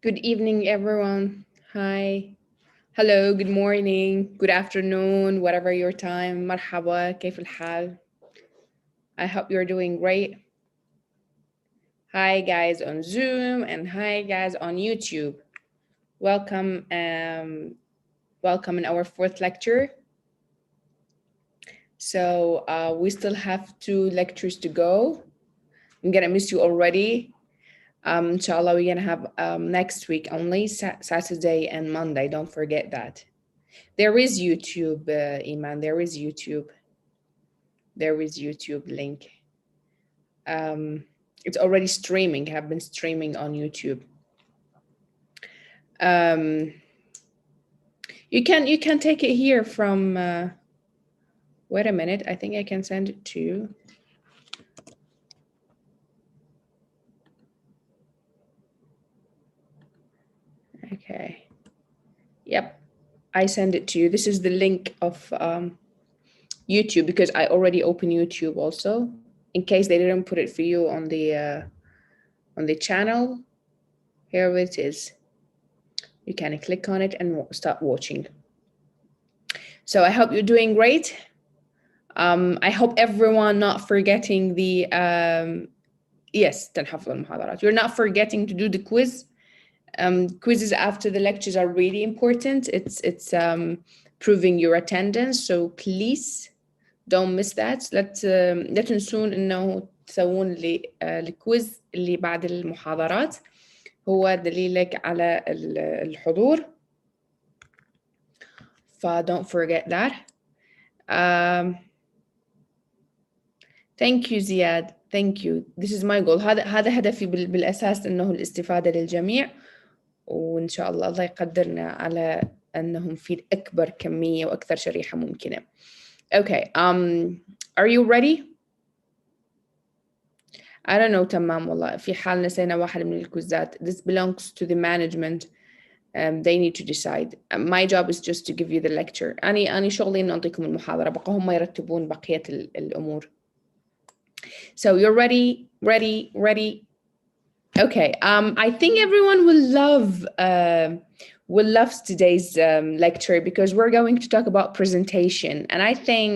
Good evening, everyone. Hi. Hello, good morning, good afternoon, whatever your time. مرحبا, كيف الحال? I hope you're doing great. Hi, guys on Zoom and hi, guys on YouTube. Welcome, welcome in our fourth lecture. So we still have two lectures to go. I'm gonna miss you already. Inshallah, we're gonna have next week only Saturday and Monday. Don't forget that. There is YouTube, Iman. There is YouTube. There is YouTube link. Um, it's already streaming. Have been streaming on YouTube. Um, you can take it here from. Wait a minute. I think I can send it to you. Okay. Yep. I send it to you. This is the link of YouTube because I already opened YouTube also. In case they didn't put it for you on the channel, here it is. You can click on it and start watching. So I hope you're doing great. I hope everyone not forgetting the yes تنحفظ المحاضرات. You're not forgetting to do the quiz. Quizzes after the lectures are really important. It's proving your attendance. So please don't miss that. لا تنسون إنه تسوون الكويز اللي بعد المحاضرات. هو دليلك على الحضور. Don't forget that. Thank you زياد. Thank you. This is my goal. هذا هدفي بالأساس إنه الاستفادة للجميع، وإن شاء الله يقدرنا على أنه نفيد أكبر كمية وأكثر شريحة ممكنة. Okay. Are you ready? I don't know. تمام والله. في حال نسينا واحد من الكوزات. This belongs to the management. They need to decide. My job is just to give you the lecture. أنا شغلي إنه أعطيكم المحاضرة، بقى هم يرتبون بقية الأمور. So you're ready? Okay. I think everyone will love today's lecture because we're going to talk about presentation, and I think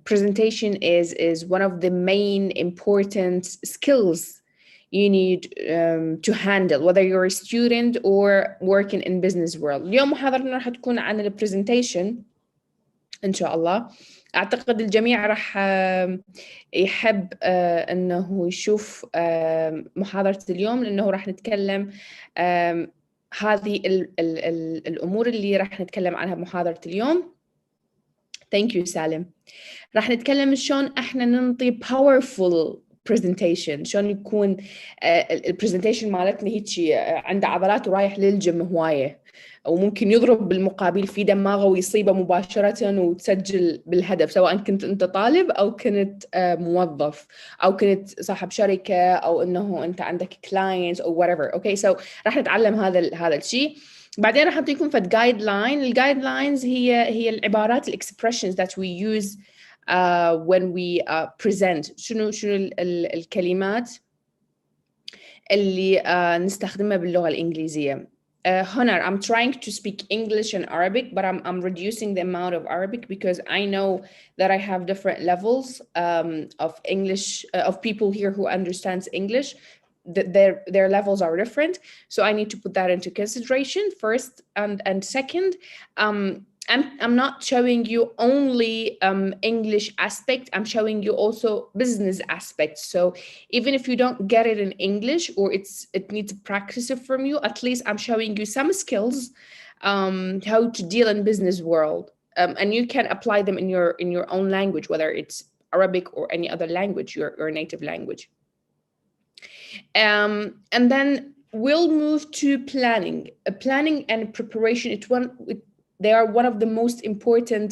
presentation is one of the main important skills you need to handle whether you're a student or working in business world. اليوم محاضرتنا راح تكون عن البرزنتيشن إن شاء الله. أعتقد الجميع راح يحب أنه يشوف محاضرة اليوم، لأنه راح نتكلم هذه الأمور اللي راح نتكلم عنها بمحاضرة اليوم. Thank you سالم. راح نتكلم شلون احنا ننطي powerful presentation، شلون يكون البرزنتيشن مالتنا هيك عنده عضلات ورايح للجيم هوايه، وممكن يضرب بالمقابل في دماغه ويصيبه مباشرة وتسجل بالهدف، سواء كنت أنت طالب أو كنت موظف أو كنت صاحب شركة أو أنه أنت عندك clients أو whatever. Okay, so راح نتعلم هذا الشيء. بعدين راح نعطيكم فد جايد لاين. الجايد لاينز هي العبارات expressions that we use when we present. شنو الكلمات اللي نستخدمها باللغة الإنجليزية. Honar, I'm trying to speak English and Arabic, but I'm reducing the amount of Arabic because I know that I have different levels of English, of people here who understands English. Their levels are different. So I need to put that into consideration first. And second, I'm not showing you only English aspect. I'm showing you also business aspects. So even if you don't get it in English or it needs practice from you, at least I'm showing you some skills, how to deal in business world, and you can apply them in your own language, whether it's Arabic or any other language, your native language. And then we'll move to planning. Planning and preparation. They are one of the most important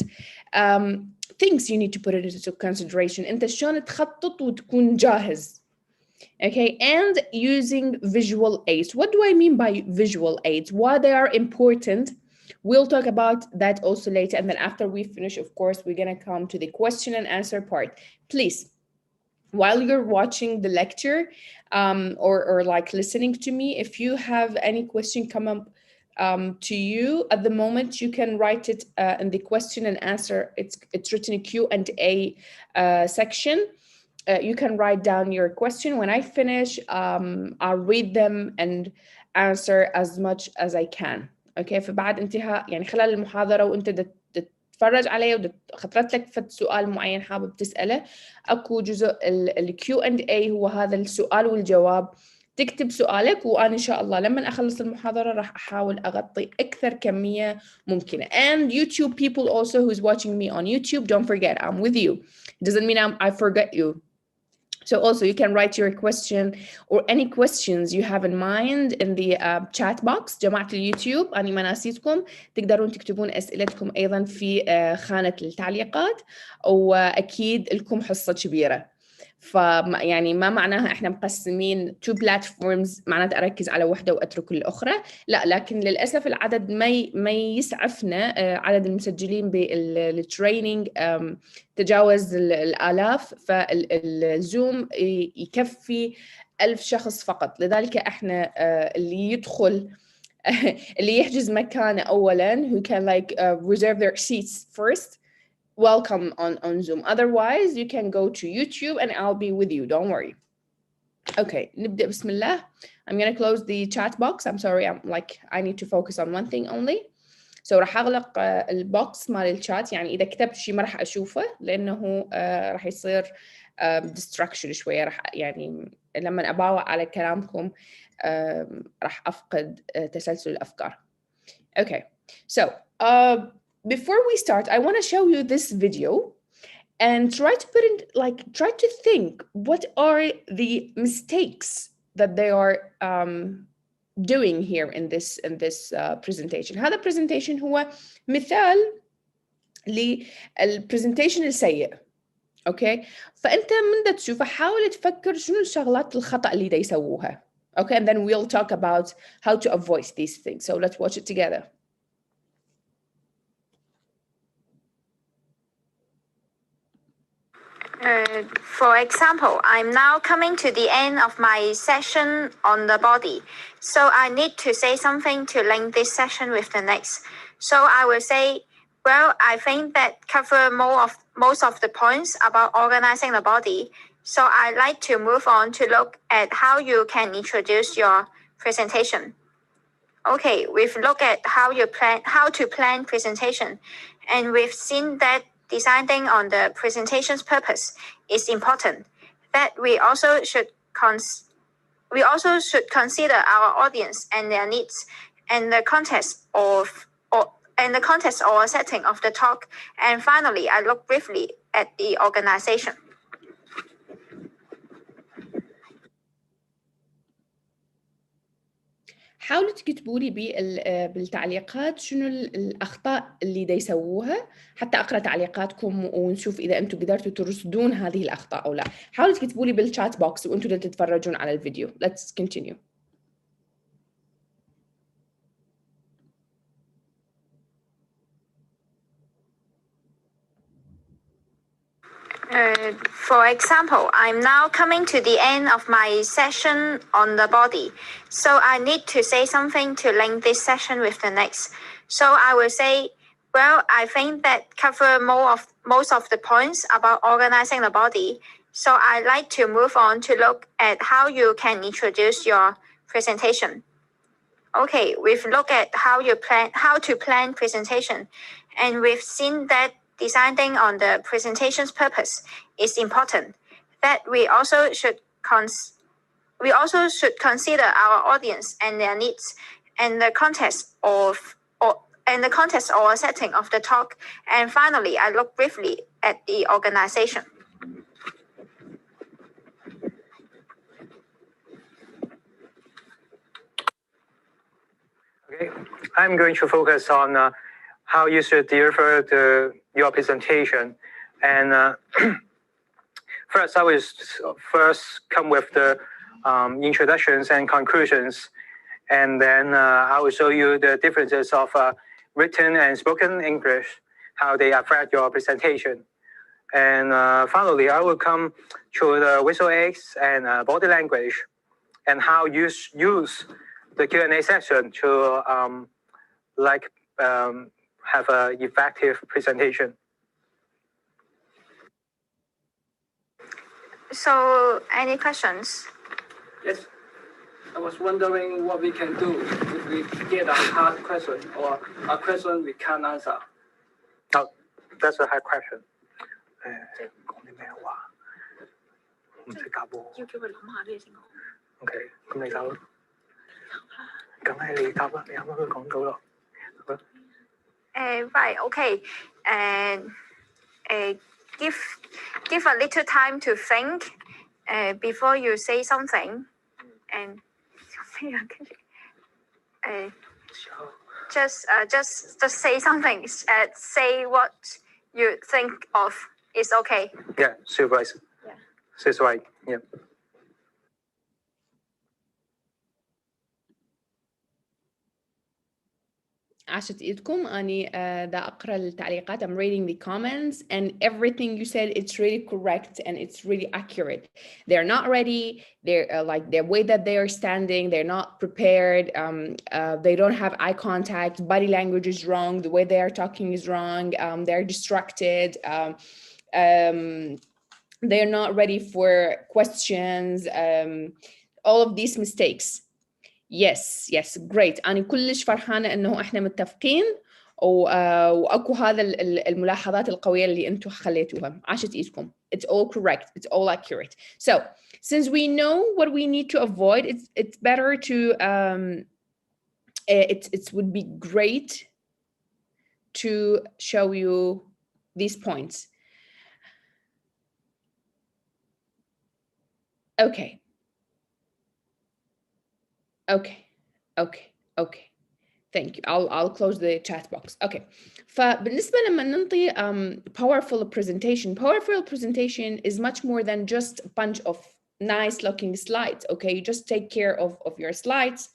things you need to put it into consideration. أنت شلون تخطط وتكون جاهز. Okay, and using visual aids. What do I mean by visual aids? Why they are important? We'll talk about that also later. And then after we finish, of course, we're going to come to the question and answer part. Please, while you're watching the lecture or like listening to me, if you have any question come up to you at the moment, you can write it in the question and answer. It's written in Q&A section. You can write down your question. When I finish, I'll read them and answer as much as I can. اوكي فبعد انتهاء يعني خلال المحاضرة وانت تتفرج عليه وخطرت لك فد سؤال معين حابب تسأله، اكو جزء الكيو اند اي هو هذا السؤال والجواب. تكتب سؤالك وأنا إن شاء الله لما أخلص المحاضرة راح أحاول أغطي أكثر كمية ممكنة. And YouTube people also who's watching me on YouTube, don't forget I'm with you. It doesn't mean I forget you. So also you can write your question or any questions you have in mind in the chat box. جماعة اليوتيوب أنا ما ناسيتكم، تقدرون تكتبون أسئلتكم أيضا في خانة التعليقات، وأكيد لكم حصة كبيرة. فيعني ما معناها احنا مقسمين two platforms معناته اركز على واحده واترك الاخرى، لا، لكن للاسف العدد ما يسعفنا، عدد المسجلين بالتريننج تجاوز الالاف، فالزوم يكفي 1000 شخص فقط. لذلك احنا اللي يدخل اللي يحجز مكانه اولا who can like reserve their seats first, welcome on Zoom. Otherwise, you can go to YouTube and I'll be with you. Don't worry. Okay, نبدأ بسم الله. I'm gonna close the chat box. I'm sorry, I need to focus on one thing only. So راح أغلق البوكس مال الشات، يعني إذا كتبت شيء ما راح أشوفه لأنه راح يصير distraction شوية، راح يعني لما أباوع على كلامكم راح أفقد تسلسل الأفكار. Okay, so before we start, I want to show you this video and try to put in, try to think what are the mistakes that they are doing here in this presentation. هذا presentation هو مثال للpresentation السيء. اوكي فانت من تشوفه حاول تفكر شنو الشغلات الخطأ اللي يسووها. Okay, and then we'll talk about how to avoid these things. So let's watch it together. For example, I'm now coming to the end of my session on the body. So I need to say something to link this session with the next. So I will say, well, I think that cover most of the points about organizing the body. So I'd like to move on to look at how you can introduce your presentation. Okay, we've looked at how to plan presentation, and we've seen that deciding on the presentation's purpose is important. That we also should consider our audience and their needs, and the context or setting of the talk. And finally, I look briefly at the organization. حاولوا تكتبوا لي بالتعليقات شنو الأخطاء اللي دا يسووها، حتى أقرأ تعليقاتكم ونشوف إذا أنتم قدرتوا ترصدون هذه الأخطاء أو لا. حاولوا تكتبوا لي بالشات بوكس وأنتم دا تتفرجون على الفيديو. Let's continue. For example, I'm now coming to the end of my session on the body. So I need to say something to link this session with the next. So I will say, well, I think that cover most of the points about organizing the body. So I'd like to move on to look at how you can introduce your presentation. Okay, we've looked at how to plan presentation, and we've seen that deciding on the presentation's purpose is important. That we also should consider our audience and their needs, and the context or setting of the talk. And finally, I look briefly at the organization. Okay, I'm going to focus on how you should deliver your presentation. And first, I will come with the introductions and conclusions. And then I will show you the differences of written and spoken English, how they affect your presentation. And finally, I will come to the visual aids and body language, and how you use the Q&A session to have an effective presentation. So, any questions? Yes. I was wondering what we can do if we get a hard question or a question we can't answer. Oh, that's a hard question. 講啲咩話？唔識答喎。要叫佢諗下呢先講。OK，咁你答咯。梗係你答啦，你啱啱都講到咯。Right. Okay. And give a little time to think before you say something, and just say something. Say what you think of is okay. Yeah, she's right. Yeah. She's right. Yeah. عاشت ايدكم اني دا اقرا التعليقات. I'm reading the comments and everything you said, it's really correct and it's really accurate. They're not ready. They're like the way that they are standing, they're not prepared. They don't have eye contact. Body language is wrong. The way they are talking is wrong. They're distracted. They're not ready for questions. All of these mistakes. Yes, great. أنا كلش فرحانة إنه إحنا متفقين وأكو هذا الملاحظات القوية اللي أنتم خليتوها. عاشت إيدكم. It's all correct. It's all accurate. So, since we know what we need to avoid, it's better to it would be great to show you these points. Okay. Okay. Thank you. I'll close the chat box. Okay. فبالنسبة لما ننطي powerful presentation is much more than just a bunch of nice looking slides. Okay, you just take care of your slides.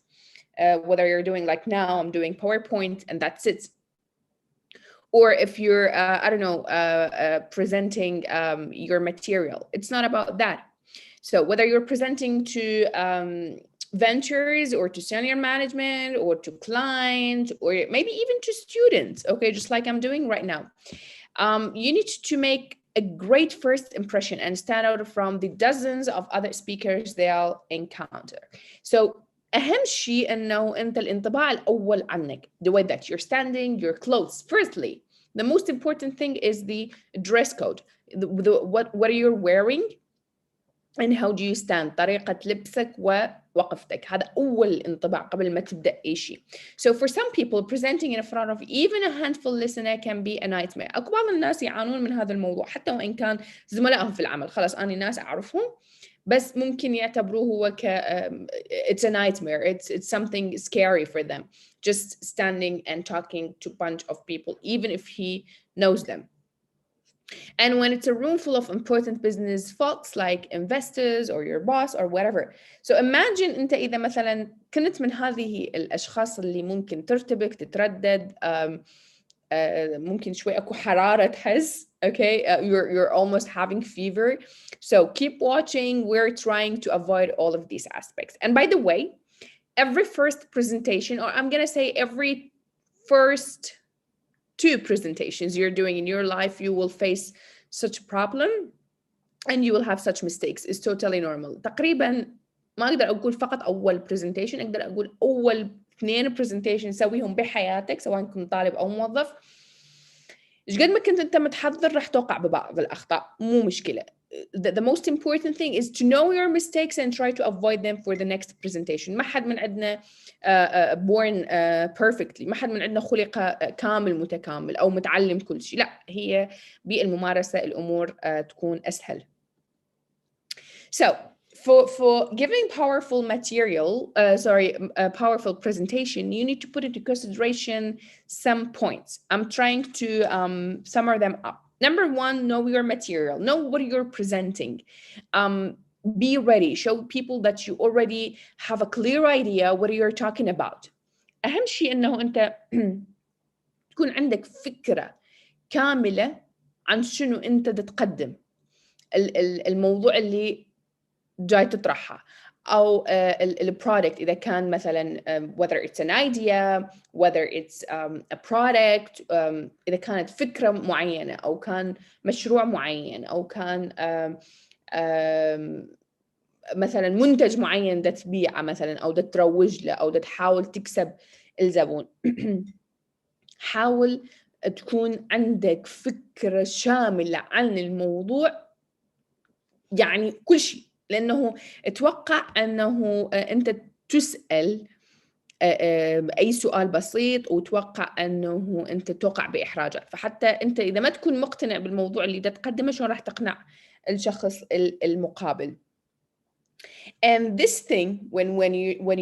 Whether you're doing like now, I'm doing PowerPoint and that's it. Or if you're presenting your material, it's not about that. So whether you're presenting to ventures or to senior management or to clients or maybe even to students, okay, just like I'm doing right now, you need to make a great first impression and stand out from the dozens of other speakers they'll encounter. So أهم شيء إنه أنت الانطباع الأول عنك, the way that you're standing, your clothes. Firstly, the most important thing is the dress code, what you're wearing and how do you stand, طريقة لبسك ووقفتك. هذا أول انطباع قبل ما تبدأ أي شيء. So for some people, presenting in front of even a handful listener can be a nightmare. أكو بعض الناس يعانون من هذا الموضوع حتى وإن كان زملائهم في العمل. خلاص أنا ناس أعرفهم بس ممكن يعتبروه هو it's a nightmare. It's something scary for them. Just standing and talking to a bunch of people, even if he knows them. And when it's a room full of important business folks like investors or your boss or whatever. So imagine أنت إذا مثلا كنت من هذه الأشخاص اللي ممكن ترتبك تتردد ممكن شوي أكو حرارة تحس. Okay, you're almost having fever. So keep watching. We're trying to avoid all of these aspects. And by the way, every first presentation, or I'm gonna say every first 2 presentations you're doing in your life, you will face such a problem and you will have such mistakes. It's totally normal. تقريبا ما أقدر أقول فقط أول presentation، أقدر أقول أول 2 presentation سويهم بحياتك سواء كنت طالب أو موظف. إيش قد ما كنت أنت متحضر راح توقع ببعض الأخطاء، مو مشكلة. The most important thing is to know your mistakes and try to avoid them for the next presentation. ما حد من عندنا born perfectly. ما حد من عندنا خلق كامل متكامل أو متعلم كل شيء. لا، هي بالممارسة الأمور تكون أسهل. So for giving powerful material, powerful presentation, you need to put into consideration some points. I'm trying to sum them up. Number 1, know your material. Know what you're presenting. Be ready. Show people that you already have a clear idea what you're talking about. أهم شيء إنه أنت تكون عندك فكرة كاملة عن شنو أنت تقدم، الموضوع اللي جاي تطرحها، أو البرودكت إذا كان مثلا whether it's an idea, whether it's a product, إذا كانت فكرة معينة أو كان مشروع معين أو كان مثلا منتج معين دا تبيعه مثلا أو دا تروج له أو دا تحاول تكسب الزبون. حاول تكون عندك فكرة شاملة عن الموضوع، يعني كل شيء، لأنه اتوقع أنه أنت تسأل أي سؤال بسيط وتوقع أنه أنت توقع بإحراجات، فحتى أنت إذا ما تكون مقتنع بالموضوع اللي تقدمه شلون راح تقنع الشخص المقابل. And this thing, when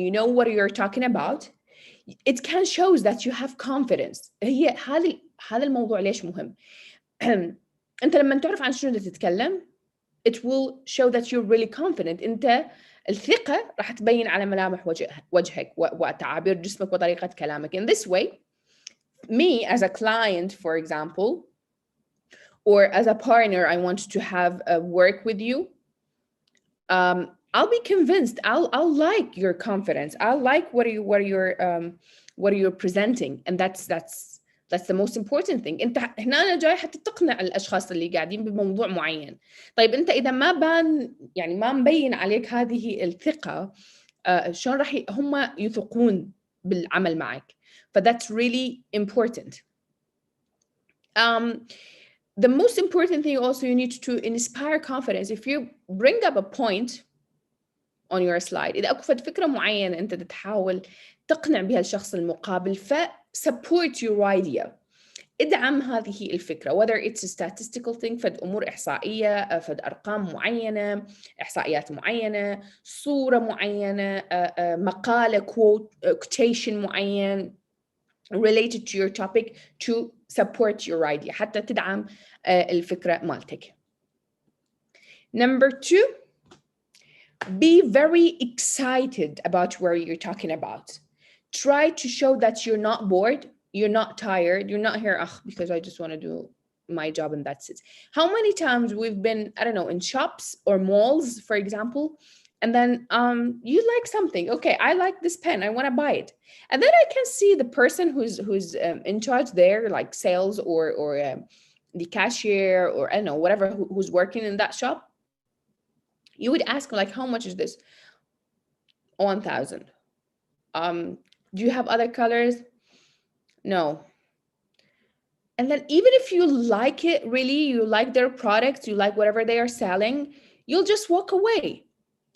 you know what you're talking about, it can show that you have confidence. هي هذا الموضوع ليش مهم؟ أنت لما تعرف عن شنو تتكلم it will show that you're really confident. أنت الثقة راح تبين على ملامح وجهك وتعابير جسمك وطريقة كلامك. In this way, me as a client, for example, or as a partner, I want to have a work with you. I'll be convinced. I'll like your confidence. I'll like what you're presenting, and that's the most important thing. انت هنا أنا جاي حتى تقنع الاشخاص اللي قاعدين بموضوع معين. طيب انت اذا ما ما مبين عليك هذه الثقة، شلون راح هم يثقون بالعمل معك؟ that's really important. The most important thing also, you need to inspire confidence. If you bring up a point on your slide, إذا أكفت فكرة معينة أنت تحاول تقنع بها الشخص المقابل، support your idea. ادعم هذه الفكرة. Whether it's a statistical thing، فد أمور إحصائية، فد أرقام معينة، إحصائيات معينة، صورة معينة، مقالة quotation معين related to your topic to support your idea، حتى تدعم الفكرة مالتك. Number 2, be very excited about what you're talking about. Try to show that you're not bored, you're not tired, you're not here because I just want to do my job and that's it. How many times we've been, I don't know, in shops or malls, for example, and then you like something. Okay, I like this pen, I want to buy it. And then I can see the person who's in charge there, like sales or the cashier or I don't know, whatever, who's working in that shop. You would ask like, how much is this? 1,000. Do you have other colors? No. And then even if you like it, really, you like their products, you like whatever they are selling, you'll just walk away.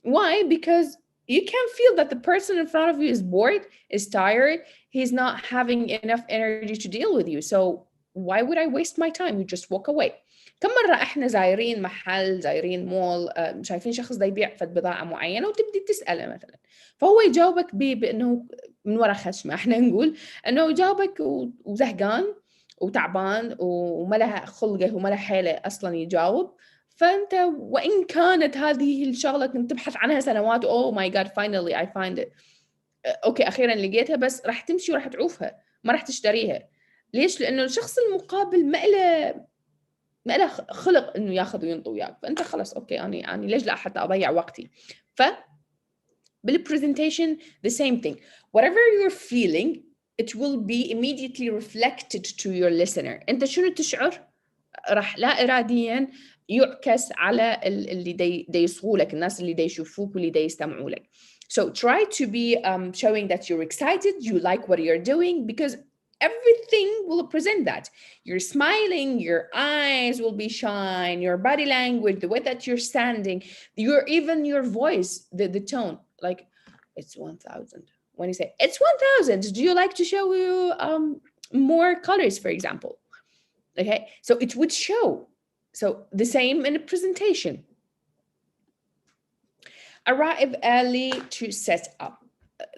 Why? Because you can feel that the person in front of you is bored, is tired, he's not having enough energy to deal with you. So why would I waste my time? You just walk away. كم مرة احنا زايرين محل، زايرين مول، شايفين شخص دا يبيع فد بضاعة معينة وتبدي تسأله مثلا، فهو يجاوبك بأنه من وراء خشمة، احنا نقول انه يجاوبك وزهقان وتعبان وما له خلقه وما له حيلة اصلا يجاوب. فانت وان كانت هذه الشغلة كنت تبحث عنها سنوات، oh my god finally I find it، اوكي اخيرا لقيتها، بس راح تمشي وراح تعوفها، ما راح تشتريها. ليش؟ لانه الشخص المقابل ما له خلق انه ياخذ وينطي وياك، فانت خلاص اوكي يعني ليش لا حتى اضيع وقتي. بالpresentation the same thing. Whatever you're feeling, it will be immediately reflected to your listener. انت شنو تشعر راح لا اراديا يعكس على اللي دي يصغوا لك، الناس اللي دي يشوفوك واللي دي يستمعوا لك. So try to be showing that you're excited, you like what you're doing, because everything will present that. You're smiling, your eyes will be shine, your body language, the way that you're standing, even your voice, the tone, like it's 1,000. When you say it's 1,000, do you like to show you more colors, for example? Okay, so it would show. So the same in a presentation. Arrive early to set up.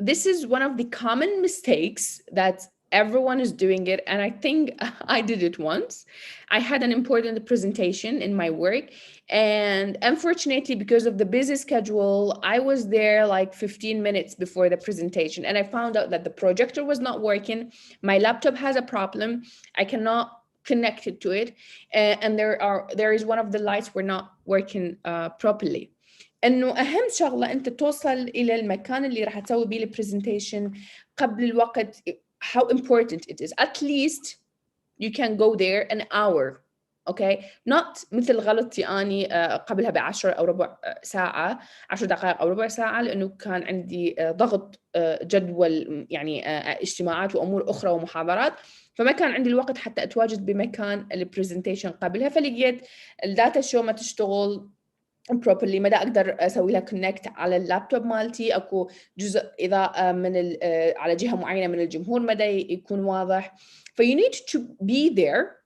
This is one of the common mistakes that everyone is doing it, and I think I did it once. I had an important presentation in my work, and unfortunately, because of the busy schedule, I was there like 15 minutes before the presentation, and I found out that the projector was not working. My laptop has a problem. I cannot connected to it, and there is one of the lights were not working properly. انه اهم شغله انت توصل الى المكان اللي راح تسوي بيه البرزنتيشن قبل الوقت. How important it is. At least you can go there an hour. Okay, not مثل غلطتي اني قبلها ب10 او ربع ساعه، 10 دقائق او ربع ساعه، لانه كان عندي ضغط جدول يعني اجتماعات وامور اخرى ومحاضرات، فما كان عندي الوقت حتى اتواجد بمكان البرزنتيشن قبلها، فلقيت الداتا شو ما تشتغل properly، ما دا اقدر اسوي لها connect على اللابتوب مالتي، اكو جزء اضاءه من على جهه معينه من الجمهور ما دا يكون واضح. ف you need to be there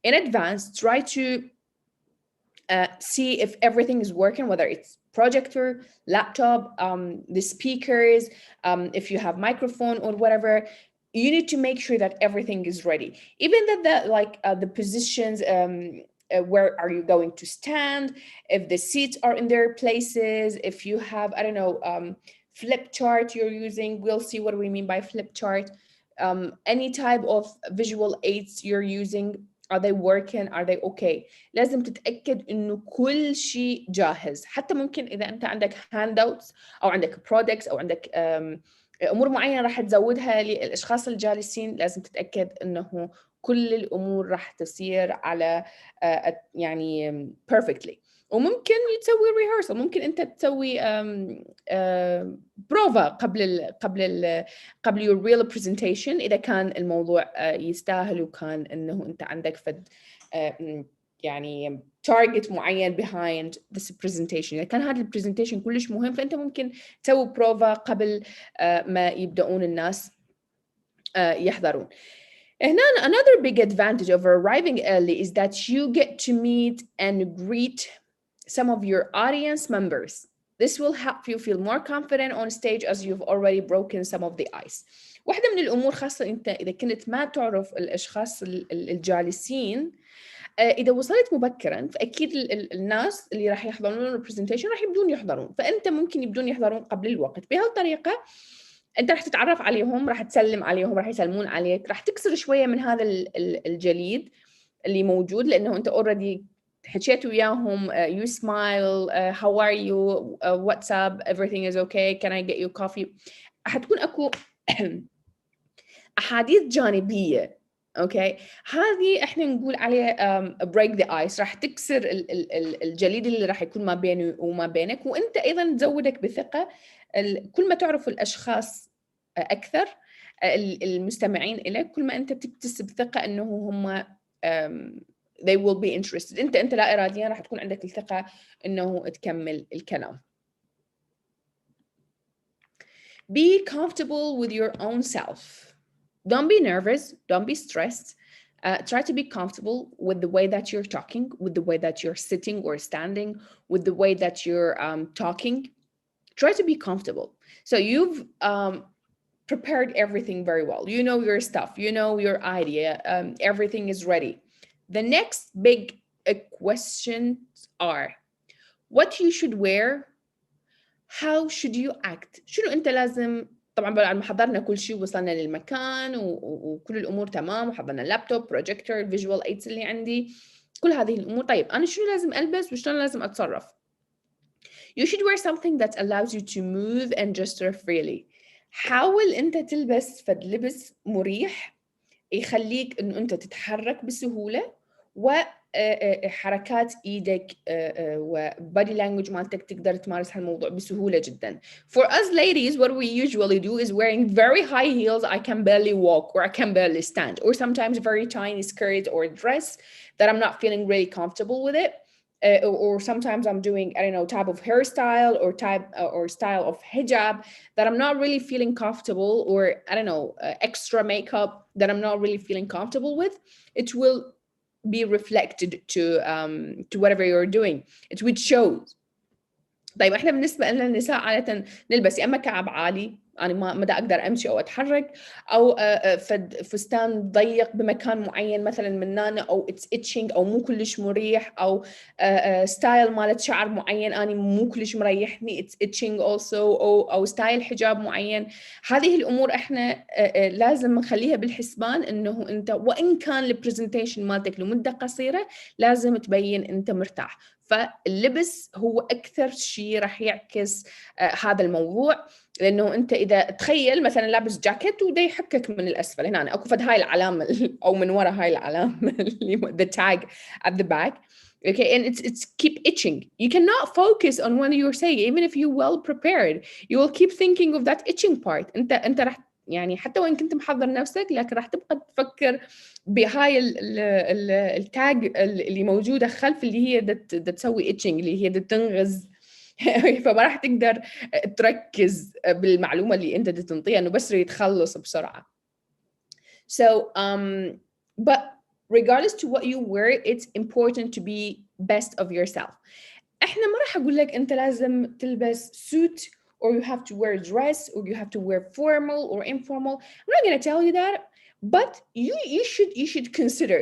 in advance, try to see if everything is working, whether it's projector, laptop, the speakers, if you have microphone or whatever. You need to make sure that everything is ready, even that the positions, where are you going to stand, if the seats are in their places, if you have, I don't know, flip chart you're using, we'll see what we mean by flip chart, any type of visual aids you're using, are they working, are they okay. لازم تتأكد إنه كل شيء جاهز. حتى ممكن إذا أنت عندك handouts أو عندك products أو عندك أمور معينة راح تزودها للأشخاص الجالسين، لازم تتأكد إنه كل الأمور راح تصير على يعني perfectly. وممكن تسوي rehearsal، ممكن أنت تسوي بروفا قبل your real presentation إذا كان الموضوع يستاهل، وكان إنه أنت عندك فد يعني target معين behind this presentation. إذا كان هذا البرزنتيشن كلش مهم، فأنت ممكن تسوي بروفا قبل ما يبدأون الناس يحضرون. هنا another big advantage of arriving early is that you get to meet and greet some of your audience members. This will help you feel more confident on stage as you've already broken some of the ice. واحدة من الأمور، خاصة أنت إذا كنت ما تعرف الأشخاص الجالسين، إذا وصلت مبكراً فأكيد الناس اللي راح يحضرون البرزنتيشن راح يبدون يحضرون، فأنت ممكن يبدون يحضرون قبل الوقت. بهالطريقة أنت راح تتعرف عليهم، راح تسلم عليهم، راح يسلمون عليك، راح تكسر شوية من هذا الجليد اللي موجود، لأنه أنت already حكيت وياهم. You smile, how are you, what's up, everything is okay, can I get you coffee. حتكون أكو أحاديث جانبية. اوكي، هذه احنا نقول عليها break the ice، راح تكسر الجليد اللي راح يكون ما بيني وما بينك، وانت ايضا تزودك بثقة. كل ما تعرف الاشخاص اكثر المستمعين لك، كل ما انت بتكتسب ثقة انه هم they will be interested. انت لا اراديا راح تكون عندك الثقة انه تكمل الكلام. Be comfortable with your own self. Don't be nervous, don't be stressed. Try to be comfortable with the way that you're talking, with the way that you're sitting or standing, with the way that you're talking. Try to be comfortable. So you've prepared everything very well. You know your stuff, you know your idea, everything is ready. The next big questions are what you should wear, how should you act. شنو أنت لازم، طبعا بعد ما حضرنا كل شيء وصلنا للمكان وكل الأمور تمام، وحضرنا اللابتوب، بروجيكتور، فيجوال ايدز اللي عندي، كل هذه الأمور. طيب أنا شنو لازم ألبس وشلون لازم أتصرف؟ You should wear something that allows you to move and gesture freely. حاول أنت تلبس فد لبس مريح يخليك إنه أنت تتحرك بسهولة، وحركات إيدك وبادي لانجوج مالتك تقدر تمارس هالموضوع بسهولة جدا. For us ladies, what we usually do is wearing very high heels. I can barely walk or I can barely stand, or sometimes very tiny skirt or dress that I'm not feeling really comfortable with it. Or sometimes I'm doing, I don't know, type of hairstyle or type or style of hijab that I'm not really feeling comfortable, or I don't know, extra makeup that I'm not really feeling comfortable with. It will be reflected to whatever you're doing. It which shows. طيب احنا بالنسبه لنا النساء عاده نلبس يا اما كعب عالي، انا ما دا اقدر امشي او اتحرك، او فستان ضيق بمكان معين مثلا منانه، او اتس اتشنج او مو كلش مريح، او ستايل مالت شعر معين اني مو كلش مريحني اتس اتشنج اولسو، او ستايل حجاب معين. هذه الامور احنا لازم نخليها بالحسبان، انه انت وان كان البرزنتيشن مالتك لمده قصيره لازم تبين انت مرتاح. فاللبس هو اكثر شيء راح يعكس هذا الموضوع. لانه انت اذا تخيل مثلا لابس جاكيت وده يحكك من الاسفل، هنا اكو فد هاي العلامه او من ورا هاي العلامه اللي the tag at the back. Okay, and it's keep itching. You cannot focus on what you're saying, even if you're well prepared. You will keep thinking of that itching part. انت راح يعني حتى وين كنت محضر نفسك، لكن راح تبقى تفكر بهاي التاج اللي موجوده خلف، اللي هي تسوي itching، اللي هي تنغز. فما راح تقدر تركز بالمعلومه اللي انت تنطيها، انه بس يتخلص بسرعه. So but regardless to what you wear, it's important to be best of yourself. احنا ما راح اقول لك انت لازم تلبس suit or you have to wear a dress or you have to wear formal or informal. I'm not going to tell you that, but you should consider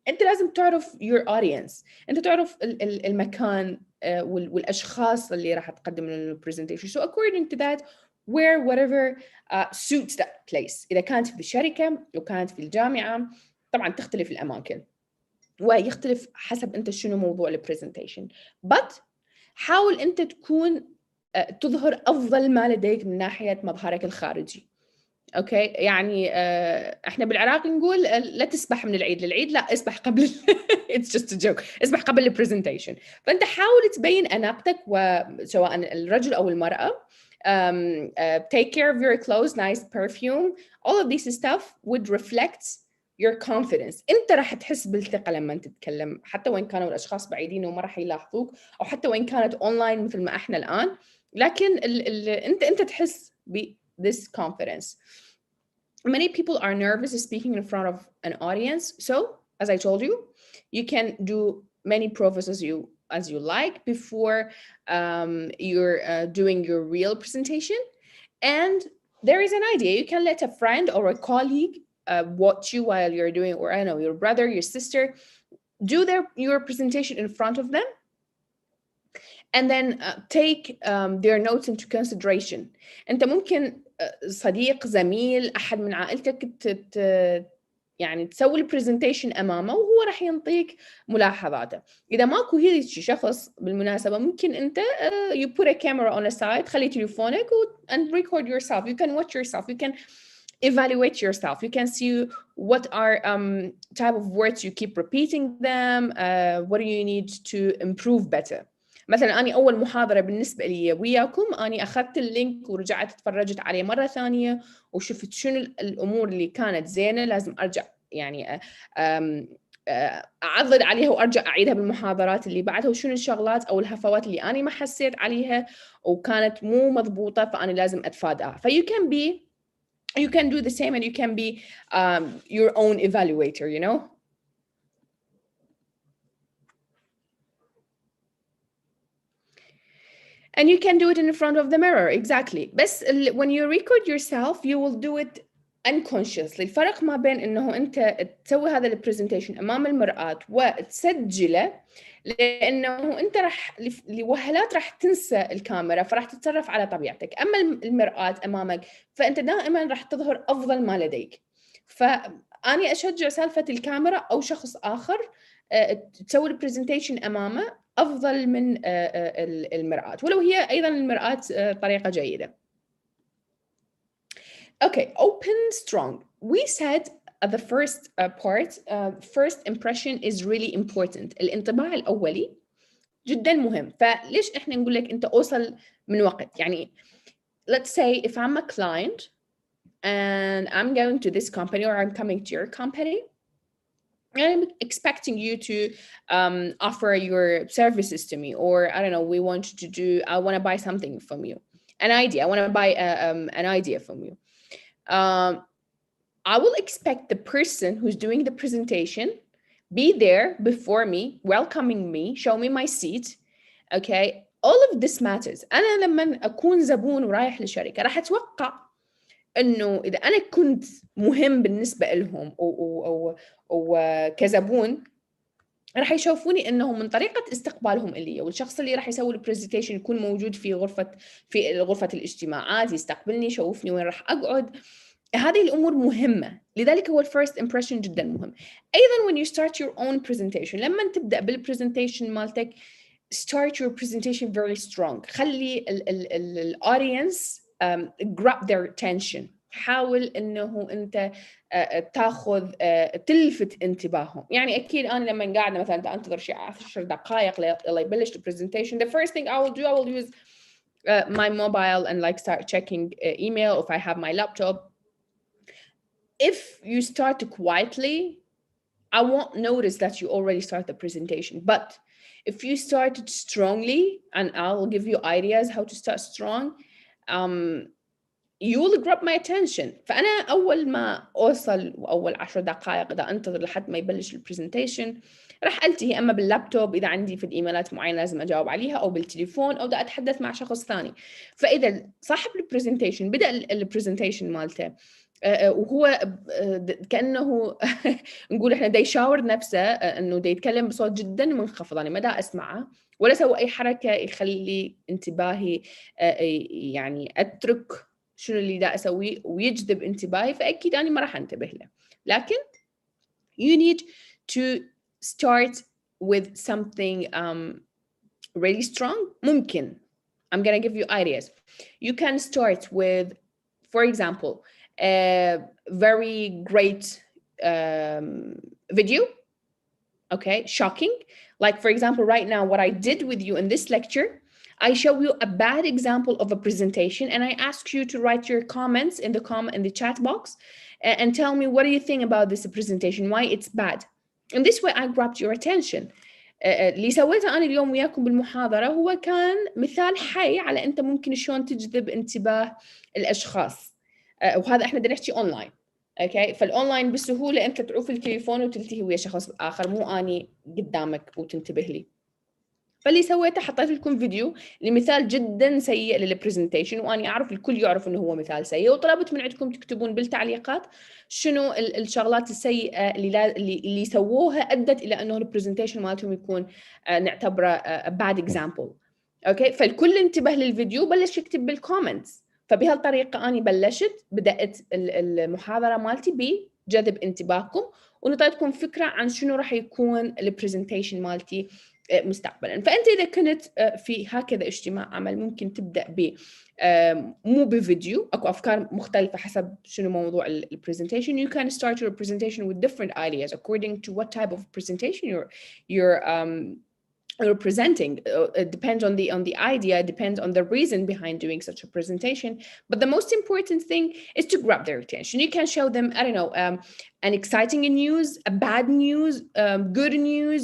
انت لازم تعرف your audience، انت تعرف المكان والاشخاص اللي راح تقدم لهم presentation. So according to that, wear whatever suits that place. اذا كانت في الشركه او كانت في الجامعه طبعا تختلف الاماكن ويختلف حسب انت شنو موضوع البرزنتيشن. but حاول انت تكون تظهر افضل ما لديك من ناحيه مظهرك الخارجي. اوكي، يعني احنا بالعراق نقول لا تسبح من العيد للعيد، لا اسبح قبل it's just a joke، اسبح قبل البرزنتيشن. فانت حاول تبين اناقتك، وسواء الرجل او المراه. Take care of your clothes, nice perfume, all of this stuff would reflect your confidence. انت راح تحس بالثقه لما تتكلم، حتى وان كانوا الاشخاص بعيدين وما راح يلاحظوك، او حتى وان كانت اونلاين مثل ما احنا الان، لكن انت تحس ب this confidence. Many people are nervous speaking in front of an audience. So, as I told you, you can do many profs as you like before you're doing your real presentation. And there is an idea. You can let a friend or a colleague watch you while you're doing, or I don't know, your brother, your sister, do your presentation in front of them. And then take their notes into consideration. أنت ممكن صديق، زميل، أحد من عائلتك يعني تسوي البرزنتيشن أمامه وهو راح ينطيك ملاحظاته. إذا ماكو هيك شخص بالمناسبة، ممكن أنت you put a camera on a side، خلي تليفونك and record yourself. You can watch yourself. You can evaluate yourself. You can see what are type of words you keep repeating them. What do you need to improve better. مثلا أنا أول محاضرة بالنسبة لي وياكم، أنا أخذت اللينك ورجعت اتفرجت عليه مرة ثانية وشفت شنو الأمور اللي كانت زينة لازم أرجع يعني أعضد عليها وأرجع أعيدها بالمحاضرات اللي بعدها، وشنو الشغلات أو الهفوات اللي أنا ما حسيت عليها وكانت مو مضبوطة فأنا لازم أتفاداها. You can do the same, and you can be your own evaluator, you know. And you can do it in front of the mirror, exactly. But when you record yourself, you will do it unconsciously. الفرق ما بين إنه أنت تسوي هذا البرزنتيشن أمام المرآة وتسجله، لأنه أنت لوهلات راح تنسى الكاميرا، فراح تتصرف على طبيعتك. أما المرآة أمامك فأنت دائما راح تظهر أفضل ما لديك. فأنا أشجع سالفة الكاميرا أو شخص آخر تسوي البرزنتيشن أمامه أفضل من المرآة، ولو هي أيضا المرآة طريقة جيدة. Okay, open strong. We said at the first part, first impression is really important. الانطباع الأولي جدا مهم. فليش إحنا نقول لك أنت أوصل من وقت؟ يعني let's say if I'm a client and I'm going to this company or I'm coming to your company, I'm expecting you to offer your services to me, or I don't know, I want to buy something from you, an idea. I want to buy an idea from you. I will expect the person who's doing the presentation be there before me, welcoming me, show me my seat, okay, all of this matters. أنا لما أكون زبون ورايح لشركة راح أتوقع إنه إذا أنا كنت مهم بالنسبة لهم أو كزبون راح يشوفوني انه من طريقه استقبالهم الي، والشخص اللي راح يسوي البرزنتيشن يكون موجود في غرفه الاجتماعات، يستقبلني، يشوفني وين راح اقعد. هذه الامور مهمه، لذلك هو الفيرست امبريشن جدا مهم. ايضا when you start your own presentation، لما تبدا بالبرزنتيشن مالتك start your presentation very strong. خلي الاودينس grab their attention. حاول انه انت تاخذ تلفت انتباههم. يعني اكيد انا لما قاعده مثلا انتظر شيء 10 دقائق لما يبلش البرزنتيشن، the first thing I will use my mobile and like start checking email if I have my laptop. If you start quietly, I won't notice that you already start the presentation. But if you started strongly, and I'll give you ideas how to start strong, you will grab my attention. فأنا أول ما أوصل أول 10 دقائق إذا أنتظر لحد ما يبلش البرزنتيشن راح ألتهي، أما باللابتوب إذا عندي في الإيميلات معينة لازم أجاوب عليها، أو بالتليفون، أو دا أتحدث مع شخص ثاني. فإذا صاحب البرزنتيشن بدأ البرزنتيشن مالته وهو كأنه نقول إحنا دا يشاور نفسه إنه دا يتكلم بصوت جدا منخفض، أنا ما دا أسمعه ولا سوى أي حركة يخلي انتباهي يعني أترك شنو اللي دا أسويه ويجذب انتباهي، فأكيد أنا ما راح أنتبه له. لكن you need to start with something really strong. ممكن I'm gonna give you ideas. You can start with, for example, a very great video, okay, shocking. Like for example, right now, what I did with you in this lecture, I show you a bad example of a presentation, and I ask you to write your comments in the chat box and tell me what do you think about this presentation, why it's bad. And this way I grabbed your attention. اللي سويته أنا اليوم وياكم بالمحاضرة هو كان مثال حي على أنت ممكن شلون تجذب انتباه الأشخاص، وهذا إحنا بدنا نحكي أونلاين. أوكي، فالأونلاين بسهولة أنت تعوف التليفون وتلتهي ويا شخص آخر، مو أني قدامك وتنتبه لي. فاللي سويته حطيت لكم فيديو لمثال جدا سيء للبرزنتيشن، واني اعرف الكل يعرف انه هو مثال سيء، وطلبت من عندكم تكتبون بالتعليقات شنو الشغلات السيئه اللي سووها ادت الى انه البرزنتيشن مالتهم يكون نعتبره bad example. اوكي، فالكل انتبه للفيديو بلش يكتب بالكومنتس، فبهالطريقه اني بدات المحاضره مالتي بجذب انتباهكم ونعطيتكم فكره عن شنو راح يكون البرزنتيشن مالتي مستقبلا. فأنت إذا كنت في هكذا اجتماع عمل ممكن تبدأ مو بفيديو، أكو أفكار مختلفة حسب شنو موضوع البرزنتيشن. You can start your presentation with different ideas according to what type of presentation you're presenting. It depends on the idea, it depends on the reason behind doing such a presentation. But the most important thing is to grab their attention. You can show them, I don't know, an exciting news, a bad news, good news,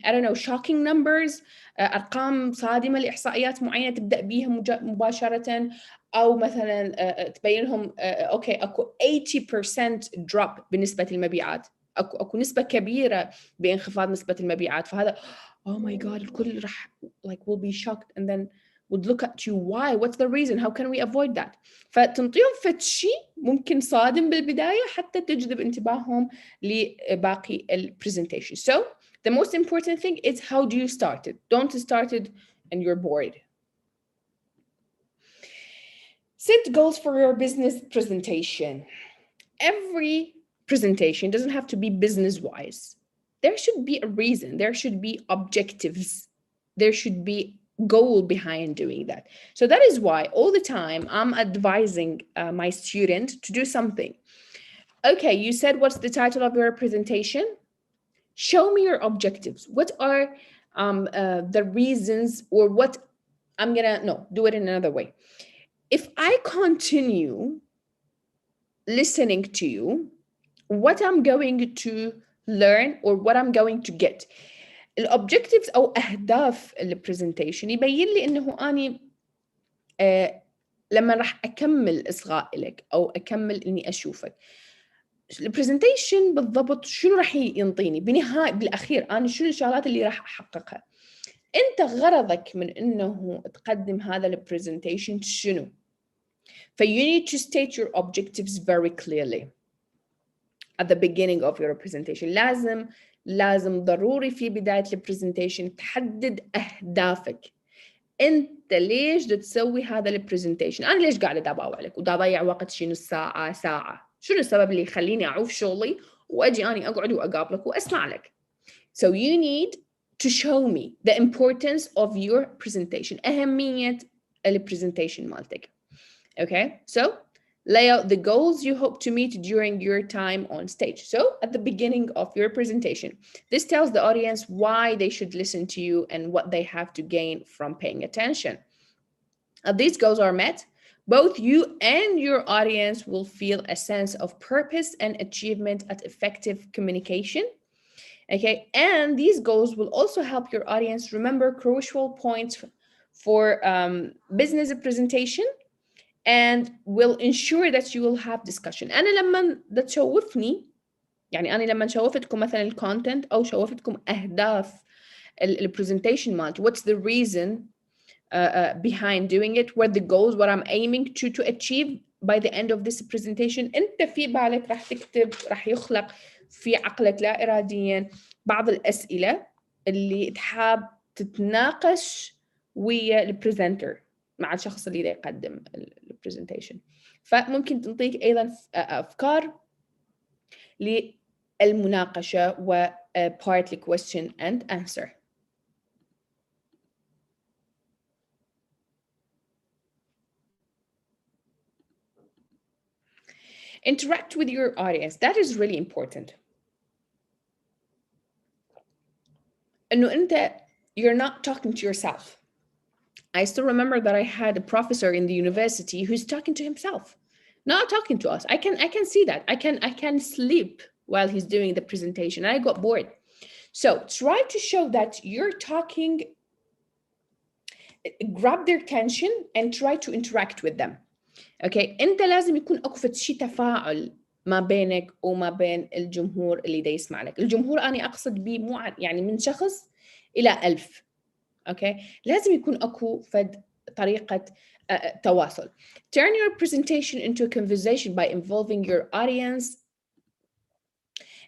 I don't know, shocking numbers, أرقام صادمة لإحصائيات معينة تبدأ بيها مباشرة، أو مثلا تبين لهم أوكي أكو 80% drop بنسبة المبيعات، أكو نسبة كبيرة بانخفاض نسبة المبيعات، فهذا oh my god الكل راح like will be shocked and then would look at you, why, what's the reason, how can we avoid that. فتنطيهم فتشي ممكن صادم بالبداية حتى تجذب انتباههم لباقي presentation. So the most important thing is how do you start it. Don't start it and you're bored. Set goals for your business presentation. Every presentation doesn't have to be business wise. There should be a reason, there should be objectives, there should be goal behind doing that. So that is why all the time I'm advising my student to do something. Okay, you said what's the title of your presentation? Show me your objectives. What are the reasons, or what do it in another way. If I continue listening to you, what I'm going to learn or what I'm going to get. الobjectives أو أهداف البرزنتيشن يبين لي إنه أني لما راح أكمل إصغاء لك أو أكمل إني أشوفك. البرزنتيشن بالضبط شنو راح ينطيني بالأخير، أنا شنو الشغلات اللي راح أحققها. أنت غرضك من إنه تقدم هذا البرزنتيشن شنو؟ ف you need to state your objectives very clearly at the beginning of your presentation. لازم ضروري في بداية البرزنتيشن تحدد أهدافك. أنت ليش تسوي هذا البرزنتيشن؟ أنا ليش قاعدة أضيع عليك ودا أضيع وقت شي نص ساعة ساعة؟ شنو السبب اللي يخليني أعوف شغلي وأجي أنا أقعد وأقابلك وأسمع لك؟ So you need to show me the importance of your presentation. أهمية البرزنتيشن مالتك. Okay, so lay out the goals you hope to meet during your time on stage. So at the beginning of your presentation, this tells the audience why they should listen to you and what they have to gain from paying attention. If these goals are met, both you and your audience will feel a sense of purpose and achievement at effective communication. Okay, and these goals will also help your audience remember crucial points for business presentation and will ensure that you will have discussion. أنا لما تشوفني يعني أنا لما شوفتكم مثلا الكونتنت أو شوفتكم أهداف البرزنتيشن مالتي, what's the reason behind doing it, what the goals, what I'm aiming to achieve by the end of this presentation. أنت في بالك راح تكتب, راح يخلق في عقلك لا إراديا بعض الأسئلة اللي تحاب تتناقش ويا البرزنتر مع الشخص اللي يقدم البرزنتيشن. فممكن تنطيك أيضا أفكار للمناقشة و partly question and answer. Interact with your audience. That is really important. إنه أنت you're not talking to yourself. I still remember that I had a professor in the university who's talking to himself, not talking to us. I can see that. I can sleep while he's doing the presentation. I got bored. So try to show that you're talking, grab their attention and try to interact with them. Okay, أنت لازم يكون أكو شيء تفاعل ما بينك وما بين الجمهور اللي دا يسمع لك. الجمهور أنا أقصد به مو يعني من شخص إلى 1000. Okay, لازم يكون أكو فد طريقة تواصل. Turn your presentation into a conversation by involving your audience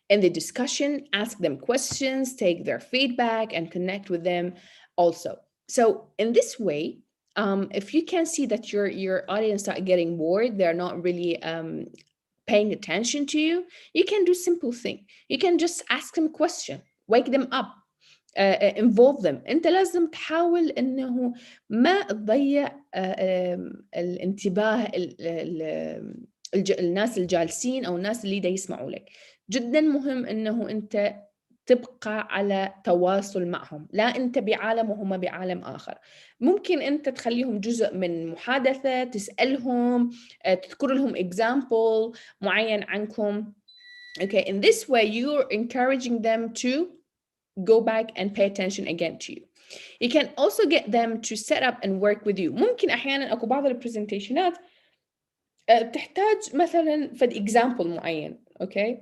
in the discussion. Ask them questions, take their feedback, and connect with them also. So in this way, if you can see that your audience are getting bored, they're not really paying attention to you, you can do simple thing. You can just ask them a question, wake them up, involve them. أنت لازم تحاول إنه ما تضيع الانتباه الناس الجالسين أو الناس اللي دا يسمعوا لك. جدا مهم إنه أنت تبقى على تواصل معهم، لا أنت بعالم وهم بعالم آخر. ممكن أنت تخليهم جزء من محادثة، تسألهم، تذكر لهم example معين عنكم. Okay, in this way you're encouraging them to go back and pay attention again to you. You can also get them to set up and work with you. ممكن أحيانا أكو بعض البرزنتيشنات تحتاج مثلا فد example معين. Okay,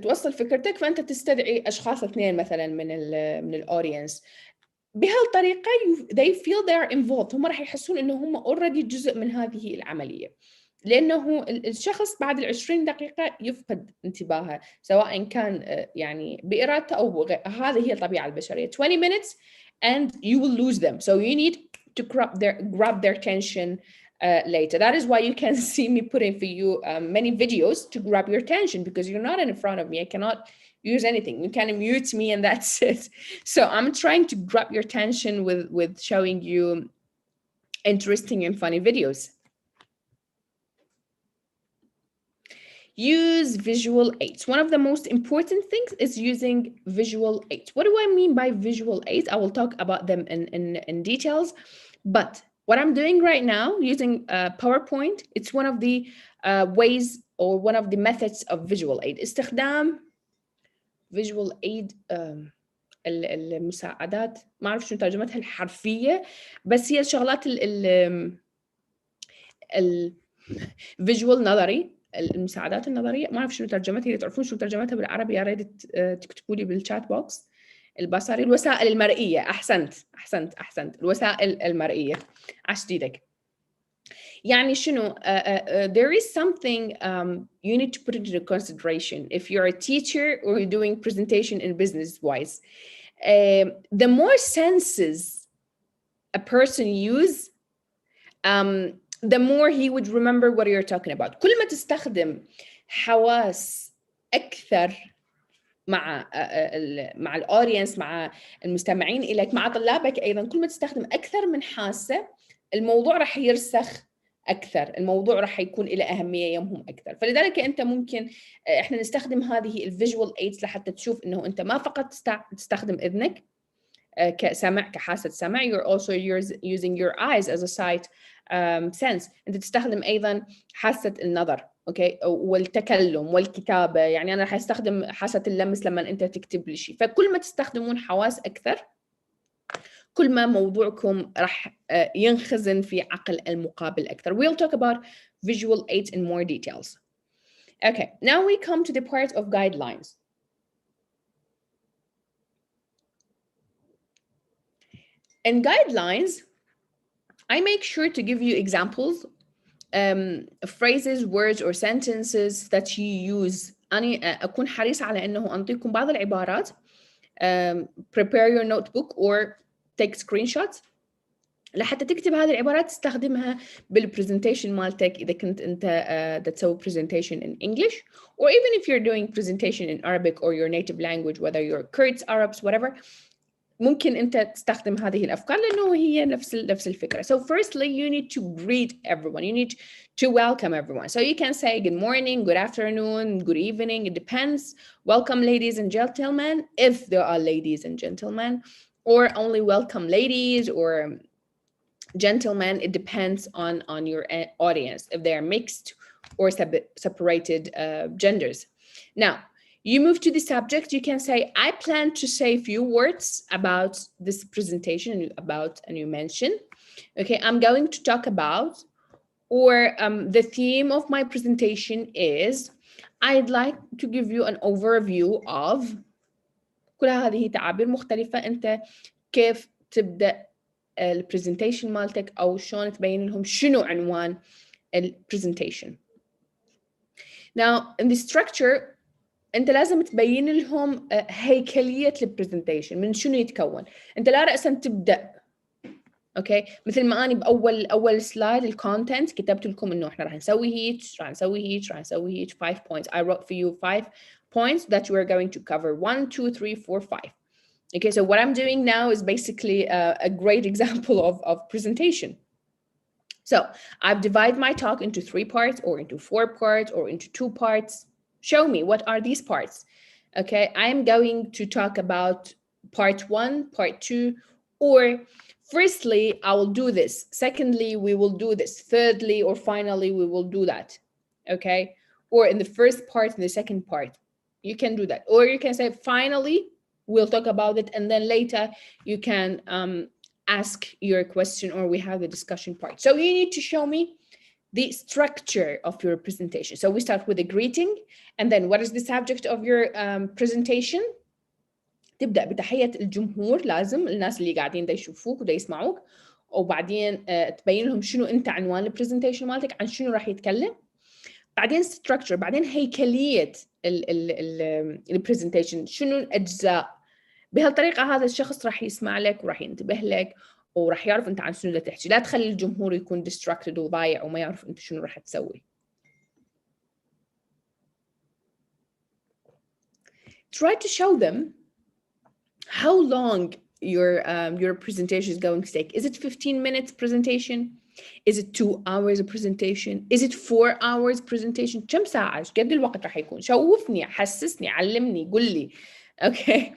توصل فكرتك فأنت تستدعي أشخاص اثنين مثلا من الأودينس. بهالطريقة they feel they are involved. هم راح يحسون إنه هم already جزء من هذه العملية، لأنه الشخص بعد 20 دقيقة يفقد انتباهه سواء كان يعني بإرادته أو هذه هي الطبيعة البشرية. 20 minutes and you will lose them. So you need to grab their attention later. That is why you can see me putting for you many videos to grab your attention, because you're not in front of me. I cannot use anything. You can mute me and that's it. So I'm trying to grab your attention with showing you interesting and funny videos. Use visual aids. One of the most important things is using visual aids. What do I mean by visual aids? I will talk about them in details, but what I'm doing right now using PowerPoint, it's one of the ways or one of the methods of visual aid. استخدام visual aid المساعدات، ما أعرف شو ترجمتها الحرفية، بس هي الشغلات visual نظري، المساعدات النظرية، ما أعرف شو ترجمتها. إذا تعرفون شو ترجمتها بالعربي يا ريت تكتبوا لي بالشات بوكس. البصري، الوسائل المرئية. أحسنت. الوسائل المرئية. عشت ايدك. يعني شنو there is something you need to put into consideration if you're a teacher or you're doing presentation in business wise. The more senses a person use, the more he would remember what you're talking about. كل ما تستخدم حواس أكثر مع الأودينس، مع المستمعين إليك، مع طلابك أيضا، كل ما تستخدم أكثر من حاسة الموضوع راح يرسخ أكثر، الموضوع راح يكون له أهمية يمهم أكثر. فلذلك أنت ممكن إحنا نستخدم هذه الفيجوال ايدز لحتى تشوف إنه أنت ما فقط تستخدم إذنك كسمع، كحاسة سمع، you're also using your eyes as a sight sense. أنت تستخدم أيضا حاسة النظر، أوكي، والتكلم والكتابة. يعني أنا راح أستخدم حاسة اللمس لما أنت تكتب لي شيء. فكل ما تستخدمون حواس أكثر كل ما موضوعكم راح ينخزن في عقل المقابل أكثر. We'll talk about visual aids in more details. Okay, now we come to the part of guidelines. In guidelines, I make sure to give you examples, phrases, words, or sentences that you use. أنا أكون حريص على أنه أنطيكم بعض العبارات. Prepare your notebook or take screenshots لحتى تكتب هذه العبارات تستخدمها بالpresentation مالتك إذا كنت أنت تسوي presentation in English, or even if you're doing presentation in Arabic or your native language, whether you're Kurds, Arabs, whatever. ممكن أنت تستخدم هذه الأفكار لأنه هي نفس الفكرة. So firstly, you need to greet everyone. You need to welcome everyone. So you can say good morning, good afternoon, good evening. It depends. Welcome, ladies and gentlemen, if there are ladies and gentlemen, or only welcome ladies or gentlemen. It depends on your audience, if they're mixed or separated genders. Now, you move to the subject, you can say, I plan to say a few words about this presentation, and you mention, okay, I'm going to talk about, or the theme of my presentation is, I'd like to give you an overview of. كل هذه تعابير مختلفة أنت كيف تبدأ البرزنتيشن مالتك أو شلون تبين لهم شنو عنوان البرزنتيشن. Now, in the structure, أنت لازم تبين لهم هيكلية البرزنتيشن، من شنو يتكون. أنت لا رأسا تبدأ، أوكي، مثل ما أنا بأول سلايد الكونتنت كتبت لكم إنه إحنا راح نسوي هيك، راح نسوي هيك 5 points. I wrote for you 5 points that we're going to cover. 1, 2, 3, 4, 5. Okay, so what I'm doing now is basically a great example of presentation. So I've divided my talk into 3 parts, or into 4 parts, or into 2 parts. Show me, what are these parts? Okay, I'm going to talk about part 1, part 2, or firstly, I will do this. Secondly, we will do this. Thirdly, or finally, we will do that. Okay, or in the first part, in the second part, you can do that. Or you can say, finally, we'll talk about it, and then later you can ask your question, or we have the discussion part. So you need to show me the structure of your presentation. So we start with a greeting, and then what is the subject of your presentation? تبدأ بتحية الجمهور، لازم الناس اللي قاعدين دا يشوفوك ودا يسمعوك، وبعدين تبين لهم شنو أنت عنوان البرزنتيشن مالتك، عن شنو راح يتكلم. بعدين structure، بعدين هيكلية البرزنتيشن، شنو الأجزاء. بهالطريقة هذا الشخص راح يسمع لك وراح ينتبه لك وراح يعرف أنت عن شنو دا تحكي. لا تخلي الجمهور يكون distracted وضايع وما يعرف أنت شنو راح تسوي. Try to show them how long your presentation is going to take. Is it 15 minutes presentation? Is it 2 hours of presentation? Is it 4 hours presentation? كم ساعة؟ إيش قد الوقت راح يكون؟ شوفني، حسسني، علمني، قل لي. Okay.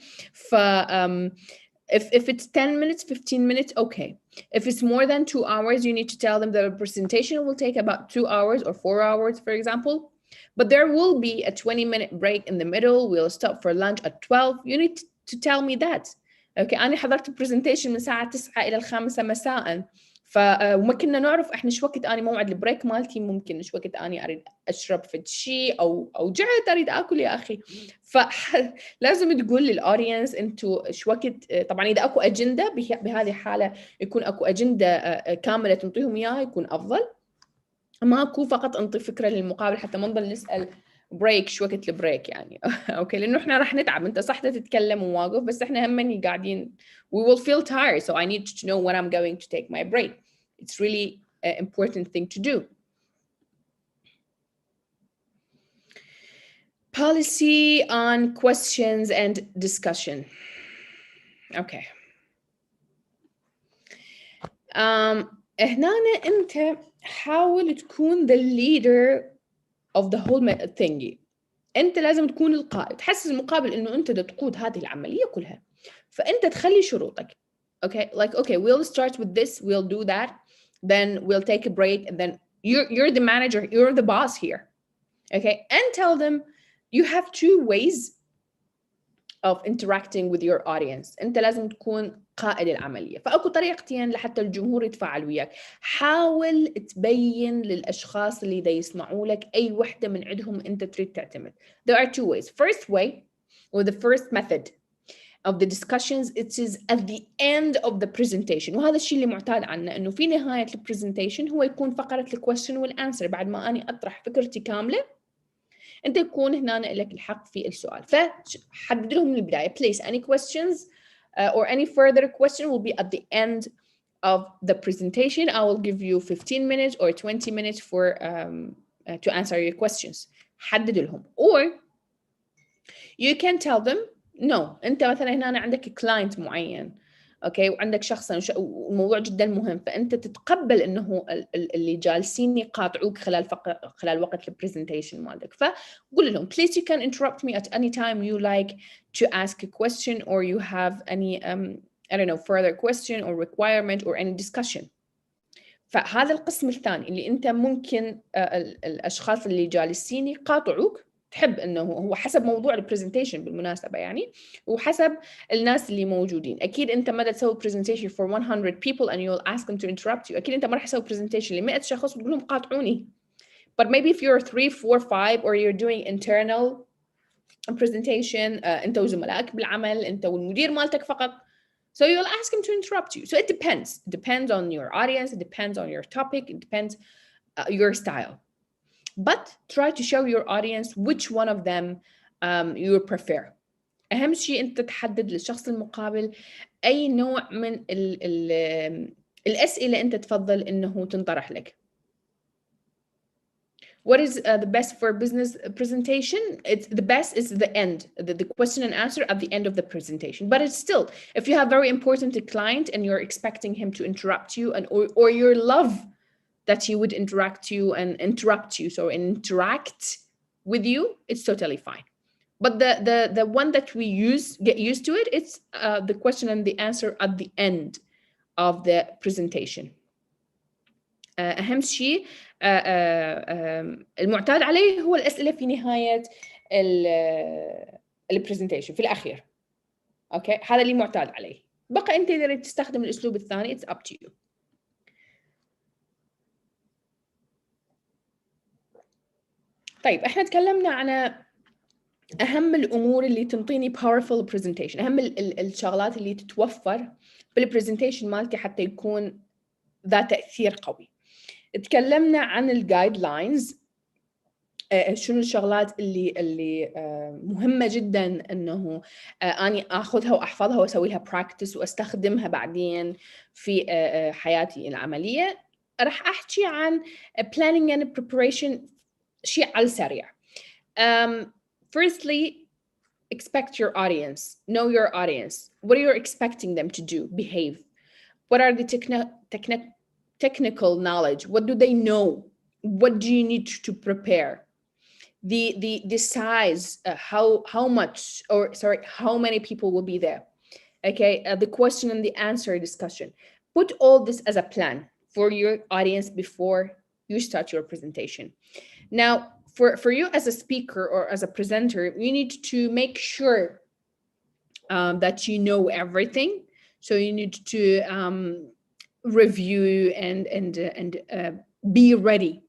If it's 10 minutes, 15 minutes, okay. If it's more than 2 hours, you need to tell them that the presentation will take about 2 hours or 4 hours, for example. But there will be a 20-minute break in the middle. We'll stop for lunch at 12. You need to tell me that. Okay, أنا حضرت presentation من الساعة 9 إلى 5 مساء. وما كنا نعرف احنا شو وقت اني موعد البريك مالتي، ممكن شو وقت اني اريد اشرب فد شيء او جعت اريد اكل يا اخي. فلازم تقول للاودينس انتوا شو وقت. طبعا اذا اكو اجنده بهذه الحاله يكون اكو اجنده كامله تنطيهم اياها يكون افضل. ماكو فقط انطي فكره للمقابل حتى ما نضل نسال بريك شو وقت البريك يعني. اوكي، لانه احنا راح نتعب. انت صح تتكلم وواقف بس احنا همني قاعدين we will feel tired, so I need to know when I'm going to take my break. It's really an important thing to do. Policy on questions and discussion. Okay. هنا انت حاول تكون the leader of the whole thingy. انت لازم تكون القائد، تحسس المقابل انه انت بدك تقود هذه العمليه كلها، فانت تخلي شروطك. Okay, like okay, we'll start with this, we'll do that, then we'll take a break, and then you're the manager, you're the boss here. Okay, and tell them you have two ways of interacting with your audience. انت لازم تكون قائد العمليه، فاكو طريقتين لحتى الجمهور يتفاعل وياك. حاول تبين للاشخاص اللي دا يسمعوا لك اي وحده من عندهم انت تريد تعتمد. There are two ways. First way or the first method of the discussions, it is at the end of the presentation. وهذا الشيء اللي معتاد عنه، انه في نهايه البرزنتيشن هو يكون فقره الكويستشن والانسر. بعد ما اني اطرح فكرتي كامله انت يكون هنا لك الحق في السؤال. فحدد لهم من البدايه please any questions or any further question will be at the end of the presentation. I will give you 15 minutes or 20 minutes for to answer your questions. حدد لهم. Or you can tell them no, انت مثلا هنا عندك client معين، اوكي، وعندك شخصا والموضوع جدا مهم، فانت تتقبل انه اللي جالسين يقاطعوك خلال وقت البرزنتيشن مالك. فقول لهم please you can interrupt me at any time you like to ask a question or you have any I don't know further question or requirement or any discussion. فهذا القسم الثاني اللي انت ممكن الاشخاص اللي جالسين يقاطعوك، تحب انه هو حسب موضوع البرزنتيشن بالمناسبه يعني، وحسب الناس اللي موجودين. اكيد انت ما تسوي برزنتيشن for 100 people and you'll ask them to interrupt you. اكيد انت ما راح تسوي برزنتيشن ل 100 شخص وتقول لهم قاطعوني. But maybe if you're 3 4 5 or you're doing internal presentation انت وزملائك بالعمل، انت والمدير مالتك فقط, so you'll ask him to interrupt you. So it depends. It depends on your audience, it depends on your topic, it depends your style. But try to show your audience which one of them you prefer. أهم شيء أنت تحدد للشخص المقابل أي نوع من الأسئلة أنت تفضل إنه تنطرح لك. What is the best for business presentation? It's the best is the end, the question and answer at the end of the presentation. But it's still, if you have very important client and you're expecting him to interrupt you and or your love that he would interact with you, it's totally fine. But the one that we get used to it, it's the question and the answer at the end of the presentation. أهم شيء المعتاد عليه هو الأسئلة في نهاية البرزنتيشن في الأخير. أوكي، هذا اللي معتاد عليه. بقى أنت إذا تستخدم الأسلوب الثاني it's up to you. طيب احنا تكلمنا عن اهم الامور اللي تنطيني powerful presentation، اهم الشغلات اللي تتوفر بالبرزنتيشن مالتي حتى يكون ذا تاثير قوي. تكلمنا عن الجايد لاينز، شنو الشغلات اللي مهمه جدا انه اني اخذها واحفظها واسوي لها براكتس واستخدمها بعدين في حياتي العمليه. راح احكي عن planning and preparation شيء على السريع. Firstly, expect your audience. Know your audience. What are you expecting them to do? Behave. What are the technical knowledge? What do they know? What do you need to prepare? The size, how much, or sorry, how many people will be there? Okay, the question and the answer discussion. Put all this as a plan for your audience before you start your presentation. Now, for you as a speaker or as a presenter, you need to make sure that you know everything. So you need to review and be ready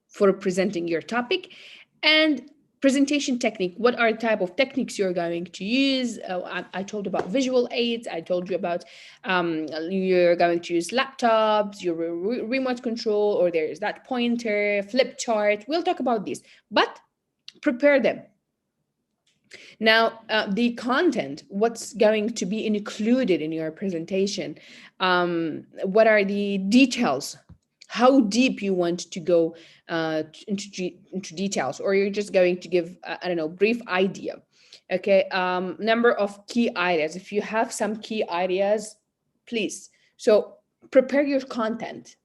for presenting your topic. And presentation technique, what are the type of techniques you're going to use? I told you about visual aids. I told you about you're going to use laptops, your remote control, or there's that pointer, flip chart. We'll talk about these, but prepare them. Now, the content, what's going to be included in your presentation? What are the details? How deep you want to go into details, or you're just going to give, I don't know, brief idea. Okay, number of key ideas. If you have some key ideas, please. So prepare your content.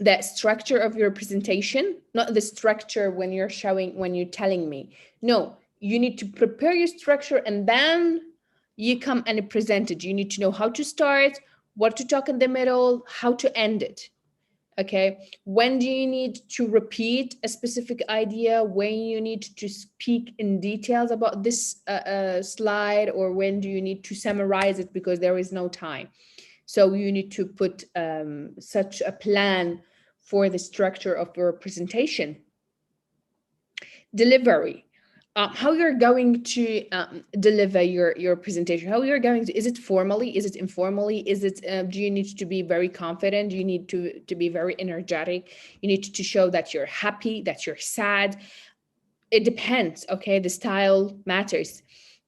The structure of your presentation, not the structure when you're telling me. No, you need to prepare your structure and then you come and present it. You need to know how to start, what to talk in the middle, how to end it. Okay, when do you need to repeat a specific idea, when you need to speak in details about this slide, or when do you need to summarize it because there is no time. So you need to put such a plan for the structure of your presentation. Delivery. How you're going to deliver your presentation, how you're going to, is it formally, is it informally, is it, do you need to be very confident, do you need to be very energetic, you need to show that you're happy, that you're sad? It depends, okay? The style matters.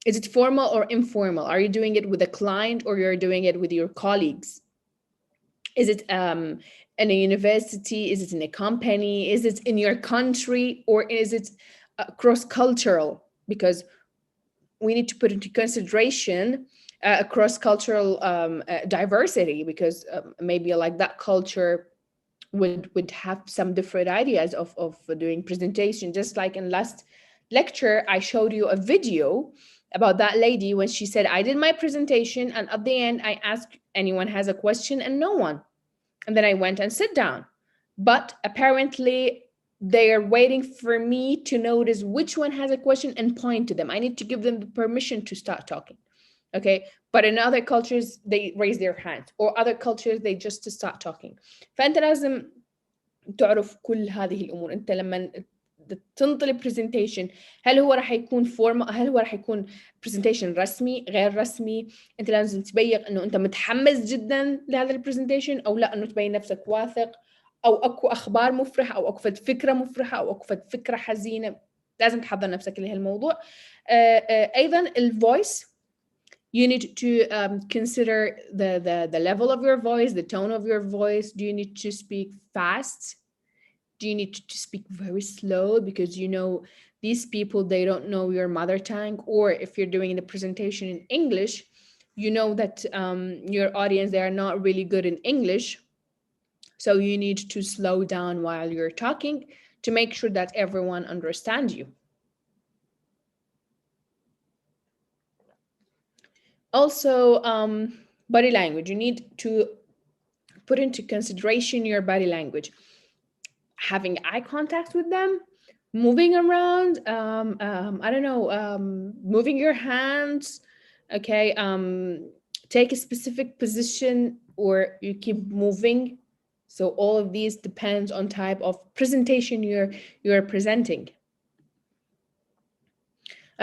Is it formal or informal? Are you doing it with a client or you're doing it with your colleagues? Is it in a university? Is it in a company? Is it in your country, or is it cross-cultural? Because we need to put into consideration cross-cultural diversity, because maybe like that culture would have some different ideas of doing presentation. Just like in last lecture, I showed you a video about that lady when she said, I did my presentation and at the end I asked anyone has a question, and no one. And then I went and sit down. But apparently they are waiting for me to notice which one has a question and point to them. I need to give them the permission to start talking. Okay, but in other cultures they raise their hands, or other cultures they just to start talking. فأنت لازم تعرف كل هذه الأمور. أنت لما تنطلب برزنتيشن، هل هو راح يكون هل هو راح يكون برزنتيشن رسمي غير رسمي؟ انت لازم تبين انه انت متحمس جدا لهذا البرزنتيشن، او لا انه تبين نفسك واثق، او اكو اخبار مفرحه، او اكو فكره مفرحه، او اكو فكره حزينه. لازم تحضر نفسك لهالموضوع. ايضا الفويس. You need to consider the level of your voice, the tone of your voice. Do you need to speak fast? Do you need to speak very slow? Because you know these people, they don't know your mother tongue. Or if you're doing the presentation in English, you know that your audience, they are not really good in English. So you need to slow down while you're talking to make sure that everyone understands you. Also, body language. You need to put into consideration your body language. Having eye contact with them, moving around, I don't know, moving your hands, okay, take a specific position or you keep moving. So all of these depends on type of presentation you're presenting.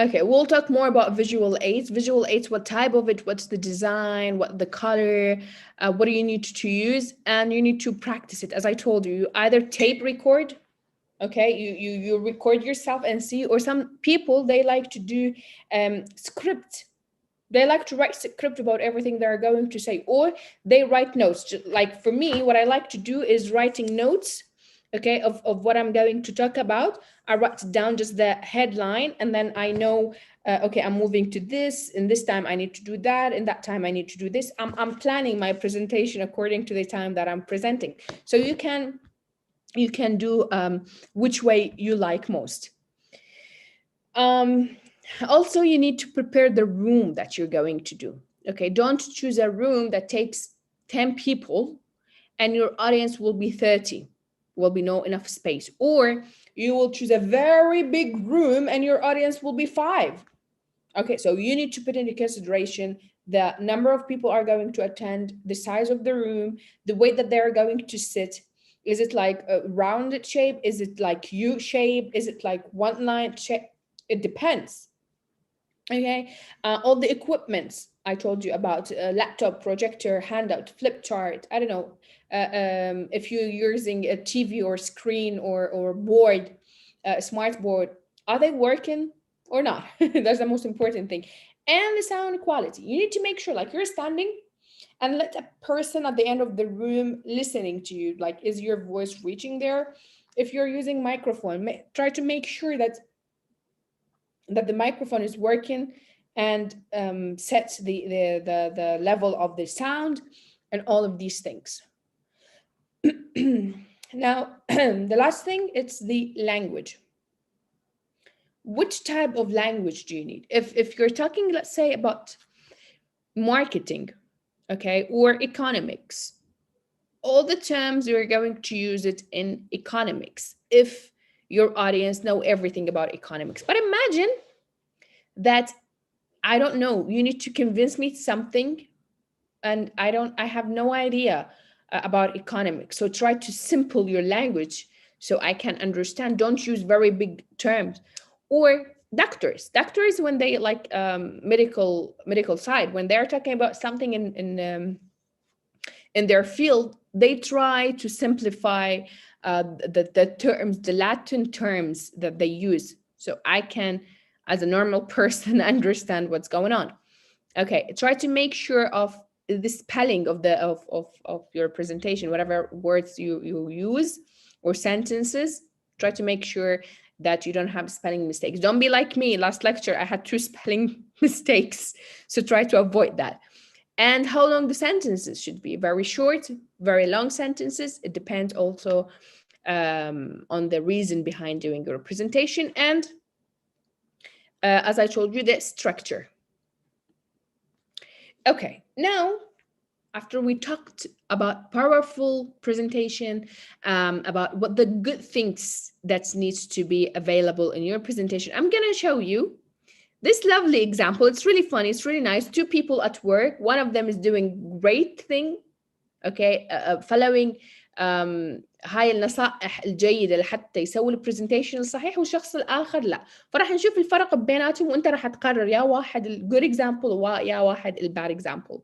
Okay, we'll talk more about visual aids. Visual aids, what type of it, what's the design, what the color, what do you need to use, and you need to practice it. As I told you, you either tape record, okay, you record yourself and see, or some people, they like to do script. They like to write script about everything they're going to say, or they write notes. Like for me, what I like to do is writing notes, okay, of what I'm going to talk about. I write down just the headline, and then I know, okay, I'm moving to this, and this time I need to do that, and that time I need to do this. I'm planning my presentation according to the time that I'm presenting. So you can do which way you like most. Also, you need to prepare the room that you're going to do. Okay, don't choose a room that takes 10 people and your audience will be 30. Will be no enough space, or you will choose a very big room and your audience will be 5. Okay, so you need to put into consideration the number of people are going to attend, the size of the room, the way that they're going to sit. Is it like a rounded shape? Is it like U shape? Is it like one line shape? It depends. Okay, all the equipments I told you about, laptop, projector, handout, flip chart, I don't know, if you're using a TV or screen or board, smart board, are they working or not? That's the most important thing. And the sound quality. You need to make sure like you're standing and let a person at the end of the room listening to you, like, is your voice reaching there? If you're using microphone, try to make sure that the microphone is working, and set the level of the sound and all of these things. Now, the last thing, it's the language. Which type of language do you need? If you're talking, let's say, about marketing, okay, or economics, all the terms you're going to use it in economics if your audience know everything about economics. But imagine that, I don't know, you need to convince me something and I have no idea about economics. So try to simple your language so I can understand. Don't use very big terms. Or doctors, when they like medical side, when they're talking about something in their field, they try to simplify the terms, the Latin terms that they use, so I can, as a normal person, understand what's going on. Okay, try to make sure of the spelling of your presentation, whatever words you use or sentences. Try to make sure that you don't have spelling mistakes. Don't be like me. Last lecture, I had 2 spelling mistakes. So try to avoid that. And how long the sentences should be. Very short, very long sentences. It depends also on the reason behind doing your presentation. And as I told you, the structure. Okay, now, after we talked about powerful presentation, about what the good things that needs to be available in your presentation, I'm going to show you this lovely example. It's really funny. It's really nice. 2 people at work. One of them is doing great thing. Okay, following هاي النصائح الجيدة لحتى يسوي البرزنتيشن الصحيح، والشخص الآخر لا. فراح نشوف الفرق بيناتهم، وانت راح تقرر يا واحد الجود اكزامبل ويا واحد الباد اكزامبل.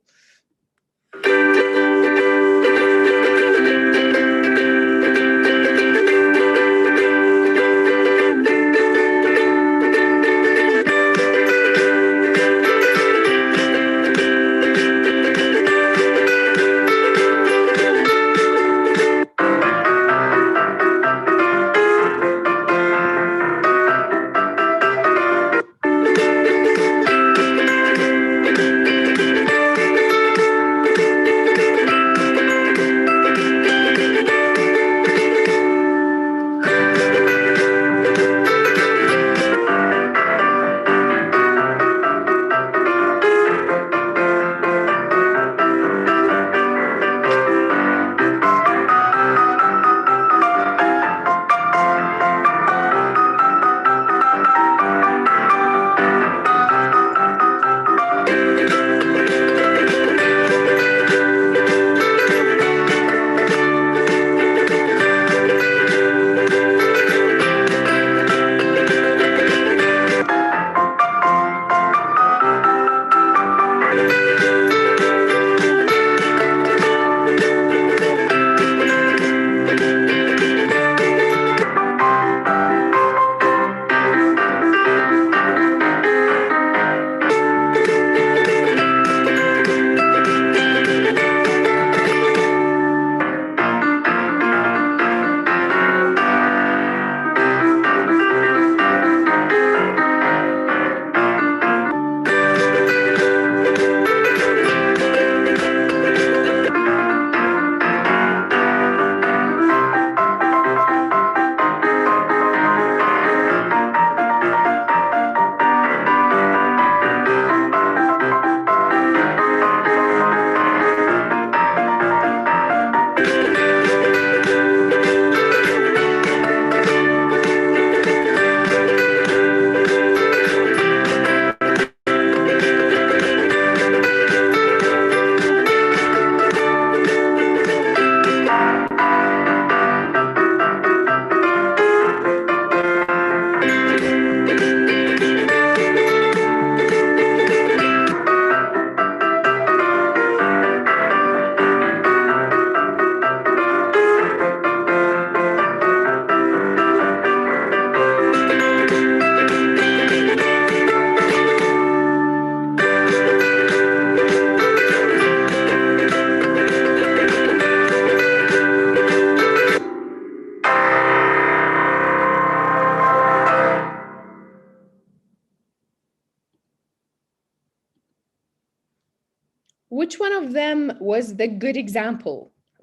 which one of them was the good example?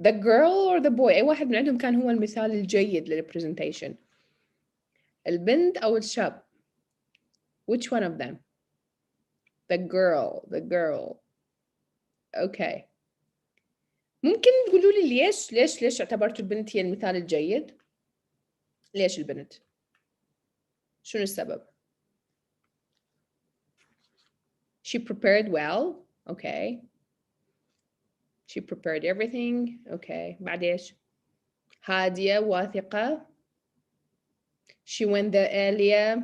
The girl or the boy؟ أي واحد من عندهم كان هو المثال الجيد للpresentation؟ البنت أو الشاب؟ Which one of them? The girl. Okay. ممكن تقولوا لي ليش اعتبرتوا البنت هي المثال الجيد؟ ليش البنت؟ شنو السبب؟ She prepared well. Okay. She prepared everything. Okay. بعد ايش؟ هادية واثقة. She went there earlier.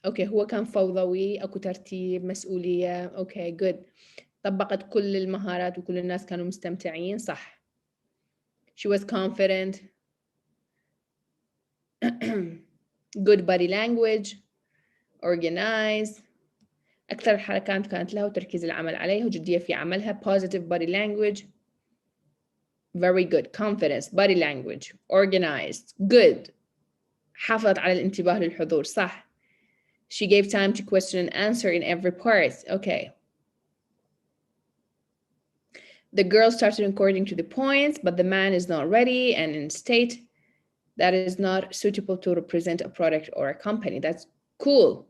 Okay. هو كان فوضوي. أكو ترتيب مسؤولية. Okay. Good. طبقت كل المهارات وكل الناس كانوا مستمتعين. صح. She was confident. Good body language. Organized. أكثر الحركات كانت لها وتركيز العمل عليها وجدية في عملها. Positive body language. Very good. Confidence. Body language. Organized. Good. حافظت على الانتباه للحضور. صح. She gave time to question and answer in every part. Okay. The girl started according to the points, but the man is not ready and in state that is not suitable to represent a product or a company. That's cool.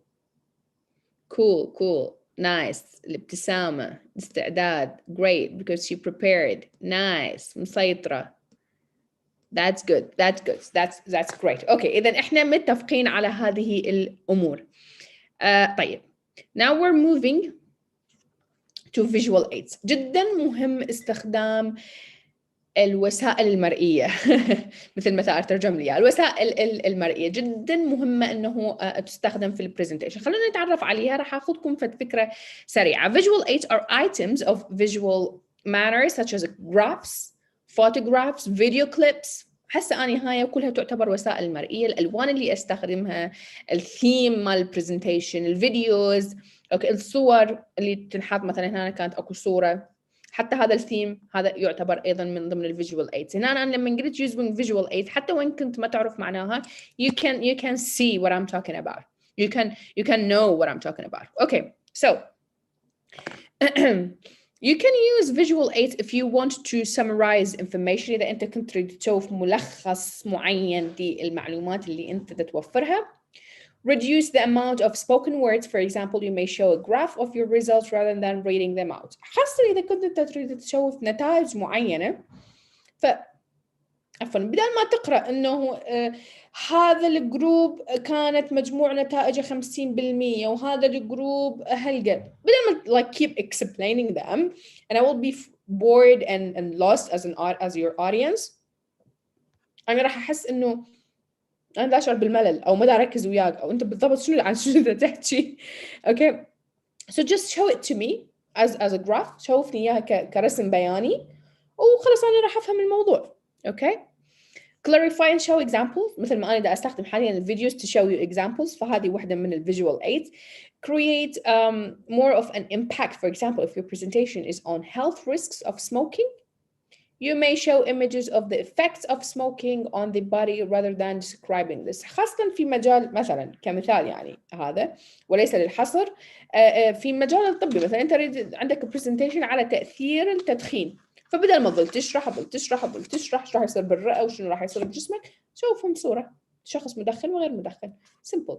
Cool. Nice. الابتسامة. استعداد. Great, because she prepared. Nice. مسيطرة. That's good. That's great. Okay. إذن إحنا متفقين على هذه الأمور. طيب. Now we're moving to visual aids. جدا مهم استخدام الوسائل المرئية مثل ما ترجم لي الوسائل المرئية جدا مهمة أنه تستخدم في البرزنتيشن. خلونا نتعرف عليها. راح أخذكم في فكرة سريعة. Visual aids are items of visual manners such as graphs, photographs, video clips. هسه أنا هاي كلها تعتبر وسائل مرئية. الألوان اللي أستخدمها، الثيم مال البرزنتيشن، الفيديوز، أوكي، الصور اللي تنحط مثلا هنا كانت أكو صورة، حتى هذا الثيم هذا يعتبر أيضا من ضمن الفيجوال ايدز. هنا أنا لما قلت using visual aids حتى وين كنت ما تعرف معناها you can see what I'm talking about. You can know what I'm talking about. Okay, so you can use visual aids if you want to summarize information. إذا أنت كنت تريد تشوف ملخص معين للمعلومات اللي أنت تتوفرها. Reduce the amount of spoken words. For example, you may show a graph of your results rather than reading them out. خاصة إذا كنت تريد تشوف نتائج معينة. عفوا بدل ما تقرأ إنه هذا الجروب كانت مجموع نتائجه 50% وهذا الجروب هالقد، بدل ما like keep explaining them and I will be bored and lost as your audience. أنا راح أحس إنه أنا دا أشعر بالملل أو ما دا أركز وياك أو أنت بالضبط شنو دا تحكي. Okay, so just show it to me as a graph. شوفني إياها كرسم بياني وخلص أنا راح أفهم الموضوع. Okay, clarify and show examples. مثل ما أنا دا أستخدم حاليا الفيديوز to show you examples، فهذه واحدة من الفيجوال aids. Create more of an impact. For example, if your presentation is on health risks of smoking, you may show images of the effects of smoking on the body rather than describing this. خاصة في مجال مثلا كمثال يعني هذا وليس للحصر في المجال الطبي. مثلا أنت عندك presentation على تأثير التدخين، فبدل ما تظل تشرح شو راح يصير بالرئة وشنو راح يصير بجسمك، شوفهم صورة شخص مدخن وغير مدخن. Simple.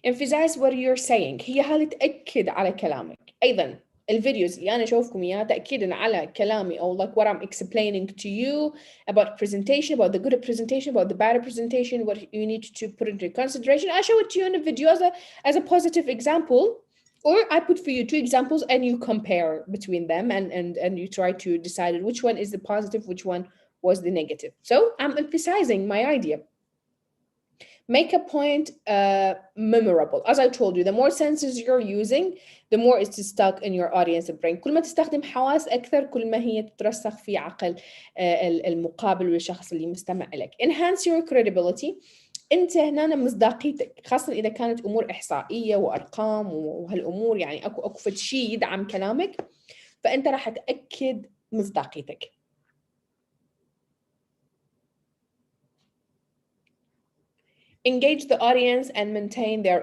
Emphasize what you're saying. هي هذه تأكد على كلامك. أيضاً الفيديوز اللي أنا أشوفكم إياها تأكيداً على كلامي أو like what I'm explaining to you about presentation, about the good presentation, about the bad presentation, what you need to put into consideration. I show it to you in a video as a positive example, or I put for you two examples and you compare between them and you try to decide which one is the positive, which one was the negative. So I'm emphasizing my idea. Make a point memorable. As I told you, the more senses you're using, the more it's stuck in your audience brain. كل ما تستخدم حواس أكثر كل ما هي تترسخ في عقل المقابل والشخص اللي مستمع لك. Enhance your credibility. أنت هنا مصداقيتك، خاصة إذا كانت أمور إحصائية وأرقام وهالأمور، يعني أكو فد شيء يدعم كلامك، فأنت راح تأكد مصداقيتك. Engage the audience and maintain their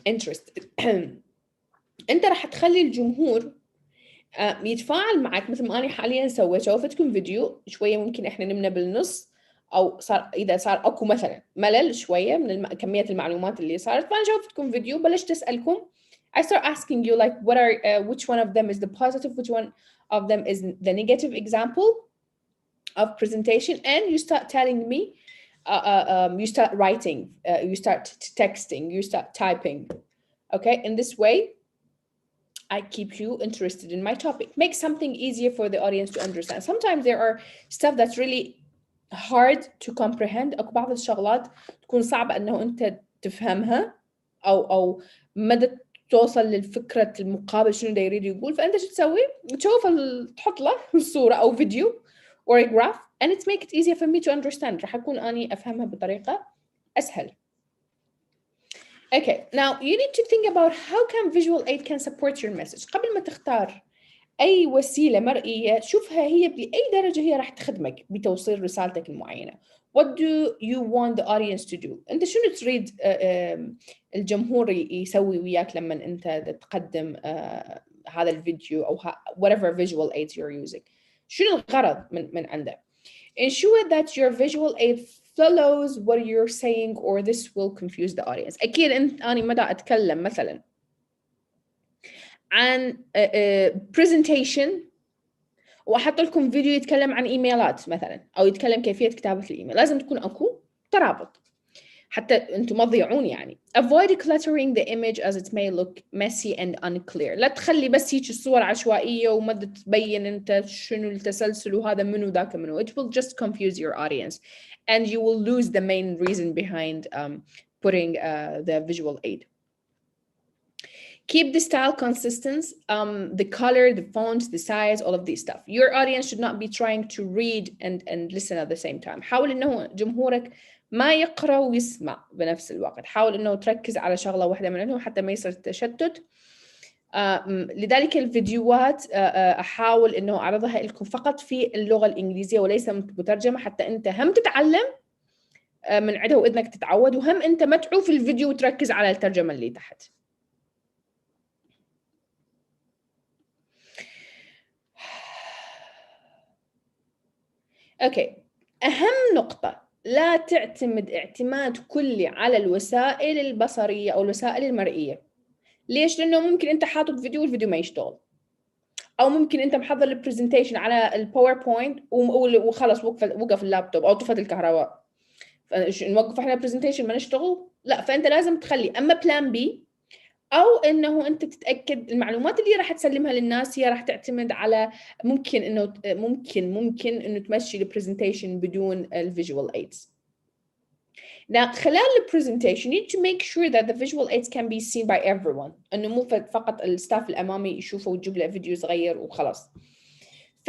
interested. انت راح تخلي الجمهور يتفاعل معك مثل ما انا حاليا سويت. شوفتكم فيديو شويه ممكن احنا نمنا بالنص، او صار اذا صار اكو مثلا ملل شويه من كميه المعلومات اللي صارت، فانا شوفتكم فيديو بلشت اسالكم. I start asking you like what are which one of them is the positive, which one of them is the negative example of presentation, and you start telling me you start writing, you start texting, you start typing. Okay, in this way I keep you interested in my topic. Make something easier for the audience to understand. Sometimes there are stuff that's really hard to comprehend. أكو بعض الشغلات تكون صعبة إنه أنت تفهمها أو مدى توصل للفكرة المقابل شنو دا يريد يقول. فأنت شو تسوي؟ تشوف تحط له صورة أو فيديو or a graph and it make it easier for me to understand. راح أكون أني أفهمها بطريقة أسهل. Okay, now you need to think about how can visual aid can support your message. قبل ما تختار أي وسيلة مرئية شوفها هي بأي درجة هي راح تخدمك بتوصيل رسالتك المعينة. What do you want the audience to do? أنت شنو تريد الجمهور يسوي وياك لما أنت تقدم هذا الفيديو أو whatever visual aids you're using. شنو الغرض من عنده؟ Ensure that your visual aid follows what you're saying or this will confuse the audience. أكيد أنا مدى أتكلم مثلا عن presentation وأحط لكم فيديو يتكلم عن إيميلات مثلا أو يتكلم كيفية كتابة الإيميل، لازم تكون أكو ترابط حتى أنتم ما تضيعون يعني. Avoid cluttering the image as it may look messy and unclear. لا تخلي بس هيك الصور عشوائية وما تبين أنت شنو التسلسل وهذا منو ذاك منو. It will just confuse your audience and you will lose the main reason behind putting the visual aid. Keep the style consistent, the color, the font, the size, all of these stuff. Your audience should not be trying to read and listen at the same time. حاول إنه جمهورك ما يقرأ ويسمع بنفس الوقت. حاول إنه تركز على شغلة واحدة منهم حتى ما يصير تشتت. لذلك الفيديوهات أحاول إنه أعرضها لكم فقط في اللغة الإنجليزية وليس مترجمة، حتى أنت هم تتعلم من عدها وإذنك تتعود، وهم أنت ما تعوف الفيديو وتركز على الترجمة اللي تحت. أوكي، أهم نقطة لا تعتمد اعتماد كلي على الوسائل البصرية أو الوسائل المرئية. ليش؟ لأنه ممكن أنت حاطط فيديو والفيديو ما يشتغل، أو ممكن أنت محضر البرزنتيشن على الباوربوينت وخلص وقف اللابتوب أو طفت الكهرباء، نوقف إحنا البرزنتيشن ما نشتغل؟ لا، فأنت لازم تخلي أما بلان بي أو إنه أنت تتأكد المعلومات اللي راح تسلمها للناس هي راح تعتمد على ممكن إنه تمشي البرزنتيشن بدون الفيجوال ايدز. Now خلال البرزنتيشن you need to make sure that the visual aids can be seen by everyone. إنه مو فقط الستاف الأمامي يشوفه وتجيب له فيديو صغير وخلاص.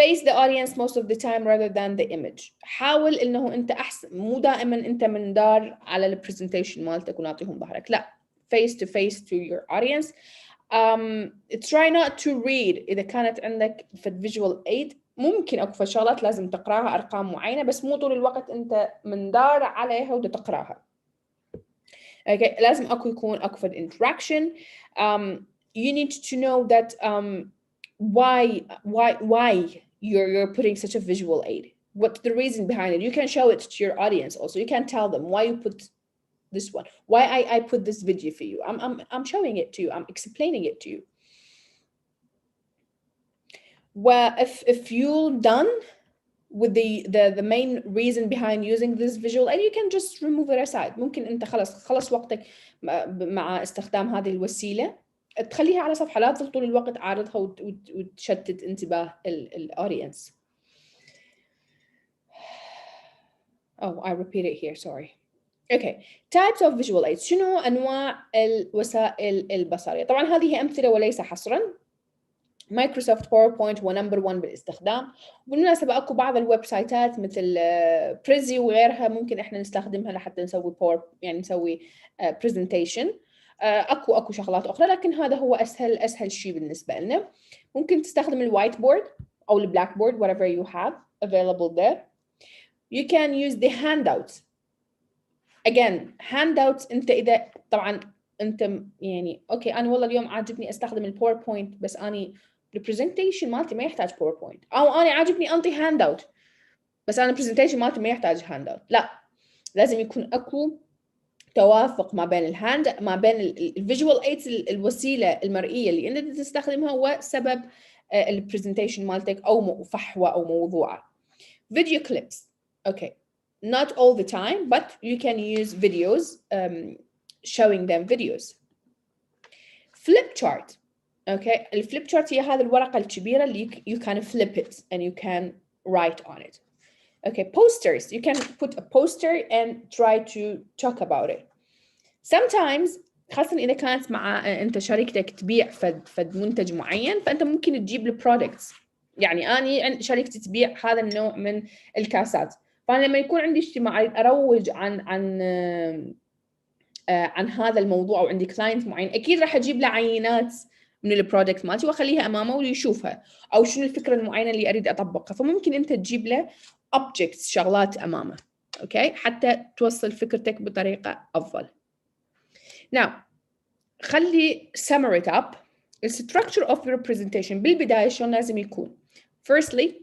Face the audience most of the time rather than the image. حاول إنه أنت أحسن، مو دائما أنت من دار على البرزنتيشن مالتك ونعطيهم ظهرك، لا. face to face to your audience. Try not to read. إذا كانت عندك في visual aid ممكن أكو شغلات لازم تقراها أرقام معينة، بس مو طول الوقت أنت من دار عليها وتقراها. Okay. لازم يكون أكو في interaction. You need to know that why you're putting such a visual aid. What's the reason behind it? You can show it to your audience also. You can tell them why you put this one, why I put this video for you. I'm showing it to you. I'm explaining it to you. Well, if you're done with the main reason behind using this visual aid, you can just remove it aside. ممكن أنت خلص وقتك مع استخدام هذه الوسيلة، تخليها على صفحة، لا تظل طول الوقت عارضها وتشتت انتباه الaudience. Oh, I repeat it here. Sorry. Okay. Types of visual aids. شنو أنواع الوسائل البصرية؟ طبعا هذه أمثلة وليس حصرا. مايكروسوفت باوربوينت هو نمبر 1 بالاستخدام، وبالمناسبة أكو بعض الويب سايتات مثل بريزي وغيرها ممكن إحنا نستخدمها لحتى نسوي يعني نسوي presentation. أكو شغلات أخرى، لكن هذا هو أسهل شيء بالنسبة لنا. ممكن تستخدم الوايت بورد أو البلاك بورد whatever you have available there. You can use the handouts. Again, handouts أنت إذا طبعا انت يعني اوكي انا والله اليوم عاجبني استخدم الباوربوينت بس اني البرزنتيشن مالتي ما يحتاج باوربوينت، او انا عاجبني انطي هاند اوت بس انا البرزنتيشن مالتي ما يحتاج هاند اوت. لا، لازم يكون اكو توافق ما بين الفيجوال ايدز، الوسيله المرئيه اللي انت تستخدمها، وسبب البرزنتيشن مالتك او فحوى او موضوعه. فيديو كليبس، اوكي not all the time but you can use videos showing them videos. flip chart. Okay, الفليب chart هي هذه الورقة الكبيرة اللي you can flip it and you can write on it. Okay, posters. You can put a poster and try to talk about it. Sometimes خاصة إذا كانت مع أنت شركتك تبيع فد منتج معين، فأنت ممكن تجيب له products. يعني أنا شركتي تبيع هذا النوع من الكاسات، فأنا لما يكون عندي اجتماع أروج عن هذا الموضوع وعندي كلاينت معين، أكيد راح أجيب له عينات من البرودكت مالتي وأخليها أمامه ويشوفها، أو شنو الفكرة المعينة اللي أريد أطبقها. فممكن أنت تجيب له objects، شغلات أمامه، أوكي، حتى توصل فكرتك بطريقة أفضل. Now خلي sum it up. The structure of your presentation بالبداية شلون لازم يكون. Firstly,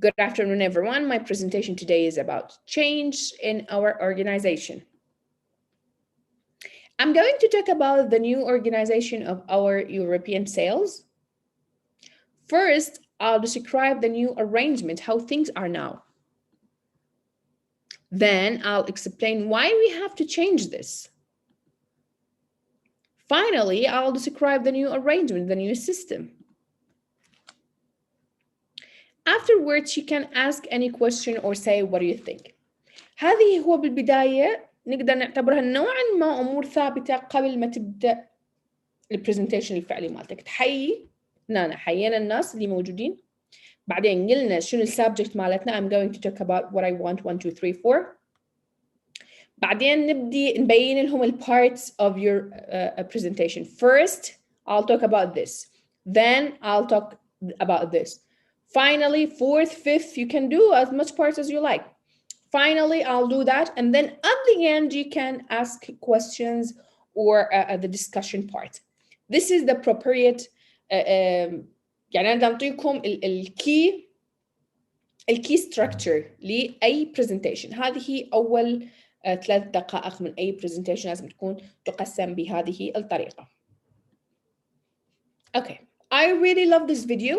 good afternoon everyone. My presentation today is about change in our organization. I'm going to talk about the new organization of our European sales. First, I'll describe the new arrangement, how things are now. Then I'll explain why we have to change this. Finally, I'll describe the new arrangement, the new system. Afterwards, you can ask any question or say, what do you think? هذه هو بالبداية نقدر نعتبرها نوعاً ما أمور ثابتة قبل ما تبدأ البرزنتيشن الفعلي مالتك. تحيي نانا، حيينا الناس اللي موجودين، بعدين قلنا شنو السبجكت مالتنا. I'm going to talk about what I want 1 2 3 4. بعدين نبدي نبين لهم parts of your presentation. First, I'll talk about this. Then I'll talk about this. Finally, fourth, fifth, you can do as much parts as you like. Finally, I'll do that. And then at the end, you can ask questions or the discussion part. This is the appropriate, يعني أنا أعطيكم الكي structure لأي presentation. هذه أول 3 دقائق من أي presentation لازم تكون تقسم بهذه الطريقة. Okay, I really love this video.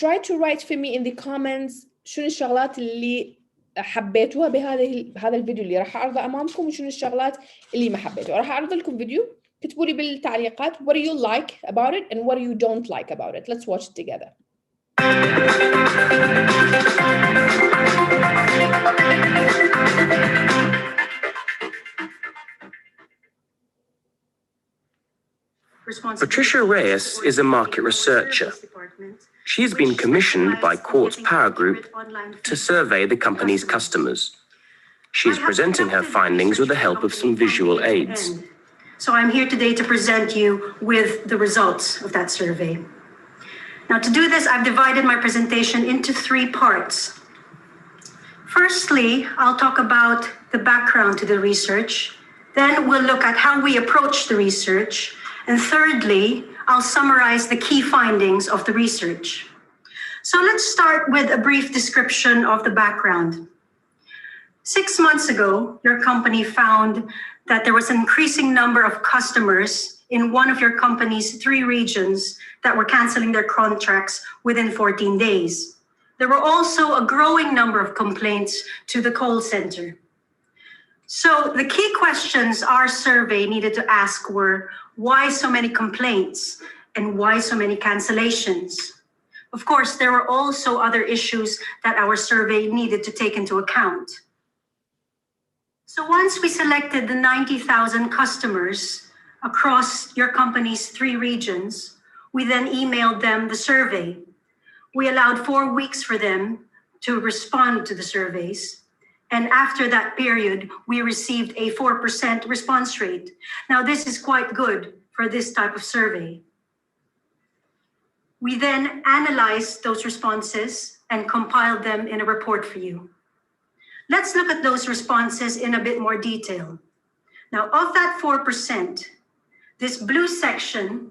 Try to write for me in the comments شنو الشغلات اللي حبيتوها بهذا الفيديو اللي راح أعرضه أمامكم، وشنو الشغلات اللي ما حبيتوها. راح أعرض لكم فيديو، كتبوا لي بالتعليقات what do you like about it and what do you don't like about it. Let's watch it together. Patricia Reyes is a market researcher. She's been commissioned by Quartz Power Group to survey the company's customers. She's presenting her findings with the help of some visual aids. So I'm here today to present you with the results of that survey. Now, to do this, I've divided my presentation into 3 parts. Firstly, I'll talk about the background to the research. Then we'll look at how we approach the research. And thirdly, I'll summarize the key findings of the research. So let's start with a brief description of the background. 6 months ago, your company found that there was an increasing number of customers in one of your company's 3 regions that were canceling their contracts within 14 days. There were also a growing number of complaints to the call center. So the key questions our survey needed to ask were, why so many complaints and why so many cancellations? Of course, there were also other issues that our survey needed to take into account. So once we selected the 90,000 customers across your company's 3 regions, we then emailed them the survey. We allowed 4 weeks for them to respond to the surveys. And after that period, we received a 4% response rate. Now, this is quite good for this type of survey. We then analyzed those responses and compiled them in a report for you. Let's look at those responses in a bit more detail. Now, of that 4%, this blue section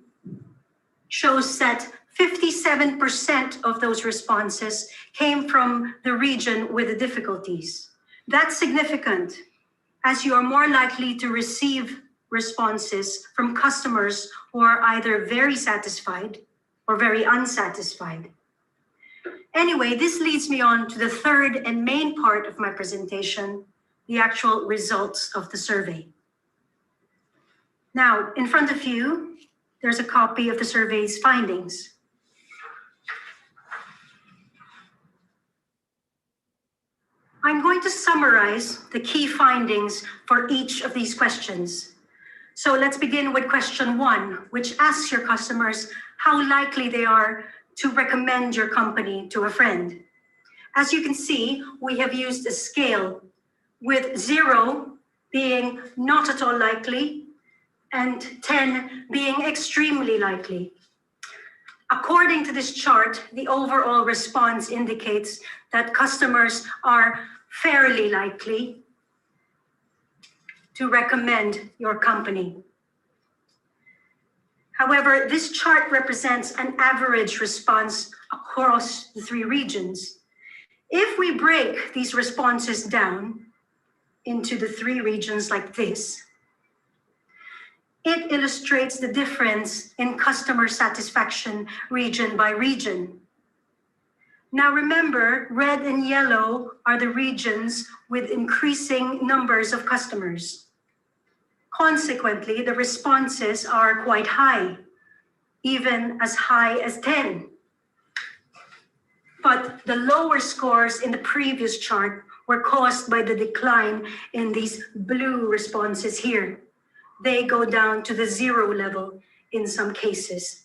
shows that 57% of those responses came from the region with the difficulties. That's significant, as you are more likely to receive responses from customers who are either very satisfied or very unsatisfied. Anyway, this leads me on to the third and main part of my presentation, the actual results of the survey. Now, in front of you, there's a copy of the survey's findings. I'm going to summarize the key findings for each of these questions. So let's begin with question 1, which asks your customers how likely they are to recommend your company to a friend. As you can see, we have used a scale with 0 being not at all likely and 10 being extremely likely. According to this chart, the overall response indicates that customers are fairly likely to recommend your company. However, this chart represents an average response across the 3 regions. If we break these responses down into the 3 regions like this, it illustrates the difference in customer satisfaction region by region. Now remember, red and yellow are the regions with increasing numbers of customers. Consequently, the responses are quite high, even as high as 10. But the lower scores in the previous chart were caused by the decline in these blue responses here. They go down to the 0 level in some cases.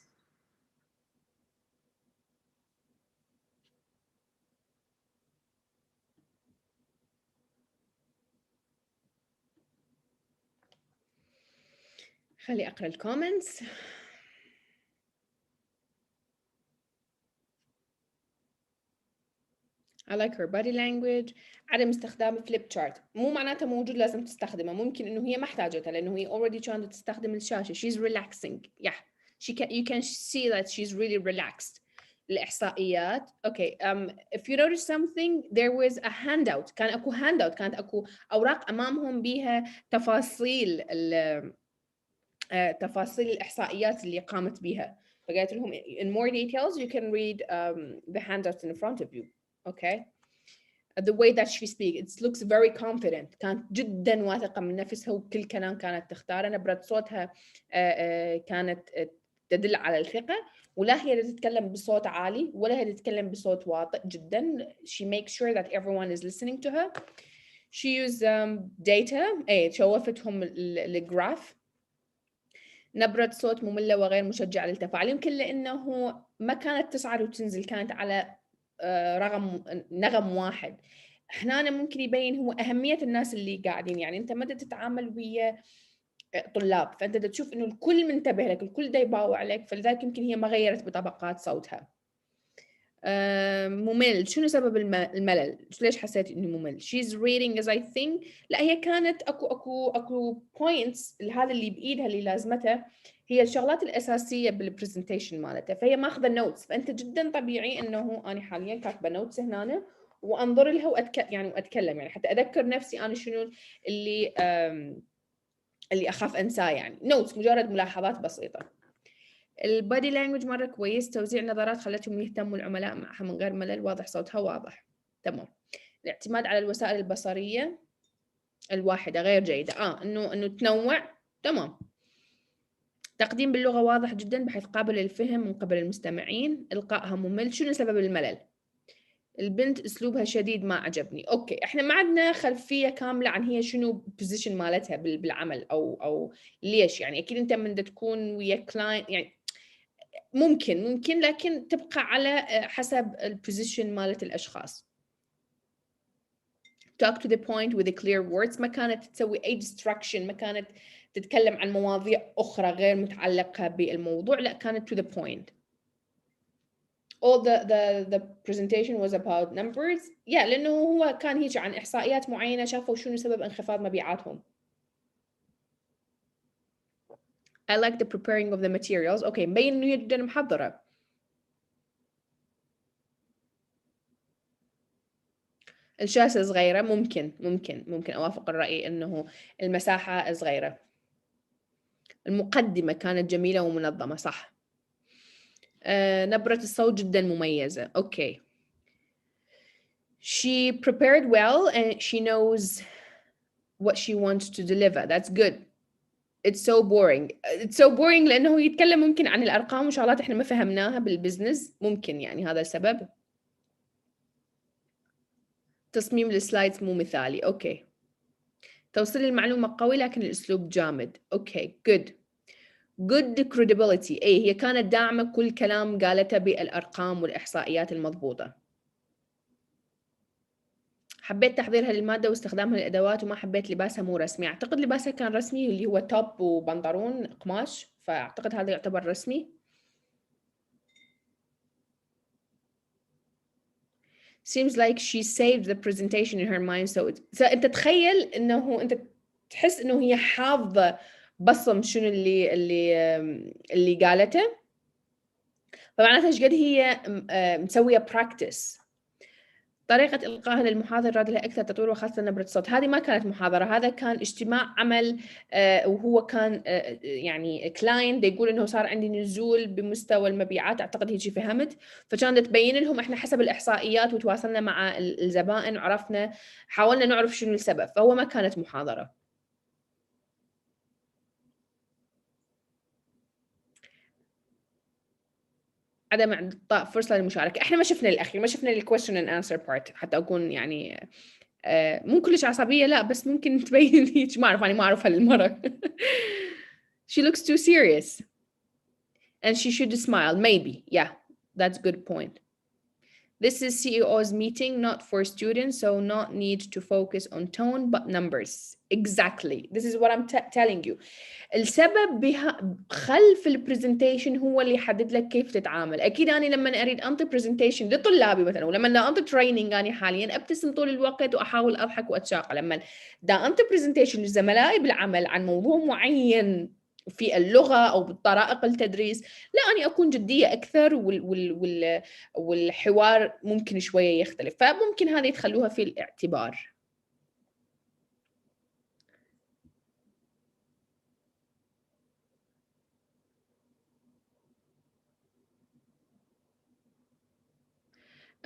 خلي أقرأ الكومنتس. I like her body language. عدم استخدام فليب شارت مو معناتها موجود لازم تستخدمه، ممكن إنه هي ما احتاجتها لأنه هي already كانت تستخدم الشاشة. She's relaxing. Yeah, you can see that she's really relaxed. الإحصائيات. Okay. If you notice something, there was a handout. كان أكو handout. كانت أكو أوراق أمامهم بيها تفاصيل تفاصيل الإحصائيات اللي قامت بها. فقالت لهم in more details you can read the handout in front of you. Okay. The way that she speaks, it looks very confident. كانت جدا واثقة من نفسها وكل كلام كانت تختاره. نبرة صوتها كانت تدل على الثقة، ولا هي تتكلم بصوت عالي ولا هي تتكلم بصوت واطئ جدا. She makes sure that everyone is listening to her. She used data. شوفتهم الجراف. نبرة صوت مملة وغير مشجعة للتفاعل، يمكن لأنه ما كانت تصعد وتنزل، كانت على نغم واحد. هنا ممكن يبين هو أهمية الناس اللي قاعدين. يعني أنت متى تتعامل ويا طلاب فأنت تشوف إنه الكل منتبه لك، الكل دا يباوع عليك، فلذلك يمكن هي ما غيرت بطبقات صوتها. ممل. شنو سبب الملل؟ ليش حسيت إنه ممل؟ She's reading as I think. لا، هي كانت أكو points هذا اللي بإيدها اللي لازمتها هي الشغلات الأساسية بالبرزنتيشن مالتها، فهي ماخذة نوتس. فأنت جدا طبيعي إنه أنا حاليا كاتبة نوتس هنا وأنظر لها وأتكلم يعني حتى أذكر نفسي أنا شنو اللي أخاف أنساه. يعني نوتس مجرد ملاحظات بسيطة. البادي لانجوج مرة كويس. توزيع نظرات خلتهم يهتموا العملاء معها من غير ملل. واضح صوتها واضح. تمام. الاعتماد على الوسائل البصرية الواحدة غير جيدة. إنه تنوع. تمام. تقديم باللغة واضح جدا بحيث قابل للفهم من قبل المستمعين. إلقائها ممل. شنو سبب الملل؟ البنت أسلوبها شديد ما عجبني. أوكي، إحنا ما عندنا خلفية كاملة عن هي شنو بوزيشن مالتها بالعمل أو ليش. يعني أكيد أنت من تكون ويا كلاينت يعني ممكن لكن تبقى على حسب البوزيشن مالت الأشخاص. Talk to the point with the clear words. ما كانت تسوي أي distraction، ما كانت تتكلم عن مواضيع أخرى غير متعلقة بالموضوع، لا كانت to the point. All the presentation was about numbers. لأنه هو كان هيك عن إحصائيات معينة، شافوا شنو سبب انخفاض مبيعاتهم. I like the preparing of the materials. Okay, مبين إنه هي جدا محضرة. الشاشة صغيرة، ممكن أوافق الرأي إنه المساحة صغيرة. المقدمة كانت جميلة ومنظمة، صح. نبرة الصوت جدا مميزة. Okay. She prepared well and she knows what she wants to deliver. That's good. It's so boring. It's so boring لأنه يتكلم ممكن عن الأرقام وشغلات إحنا ما فهمناها بالبزنس، ممكن يعني هذا السبب. تصميم السلايدز مو مثالي. أوكي. توصيل المعلومة قوي لكن الأسلوب جامد. أوكي. Good. Good credibility. أي هي كانت داعمة كل كلام قالته بالأرقام والإحصائيات المضبوطة. حبيت تحضيرها للمادة واستخدامها للأدوات وما حبيت لباسها مو رسمي. أعتقد لباسها كان رسمي اللي هو توب وبنطلون قماش، فأعتقد هذا يعتبر رسمي. Seems like she saved the presentation in her mind. So أنت تخيل إنه أنت تحس إنه هي حافظة بصم شنو اللي قالته، فمعناتها إيش قد هي مسوية practice. طريقة إلقائها للمحاضر راد لها أكثر تطوير وخاصة نبرة الصوت. هذه ما كانت محاضرة، هذا كان اجتماع عمل وهو كان يعني كلاينت يقول إنه صار عندي نزول بمستوى المبيعات، أعتقد هيك فهمت، فكانت تبين لهم إحنا حسب الإحصائيات وتواصلنا مع الزبائن وعرفنا، حاولنا نعرف شنو السبب، فهو ما كانت محاضرة. عدم إعطاء فرصة للمشاركة. إحنا ما شفنا الأخير، ما شفنا الquestion and answer part حتى أكون يعني مو كلش عصبية، لا بس ممكن تبين هيك، ما أعرف، أنا ما أعرفها للمرة. She looks too serious and she should smile. Maybe. Yeah, that's a good point. This is CEO's meeting, not for students, so not need to focus on tone but numbers. Exactly. This is what I'm telling you. السبب خلف البرزنتيشن هو اللي يحدد لك كيف تتعامل. أكيد أنا لما أريد أنطي برزنتيشن لطلابي مثلا، ولما أنطي تريننج أنا حاليا أبتسم طول الوقت وأحاول أضحك وأتشاقى. لما أنطي برزنتيشن لزملائي بالعمل عن موضوع معين في اللغة أو بالطرائق التدريس، لا أنا أكون جدية أكثر والحوار ممكن شوية يختلف، فممكن هذه تخلوها في الاعتبار.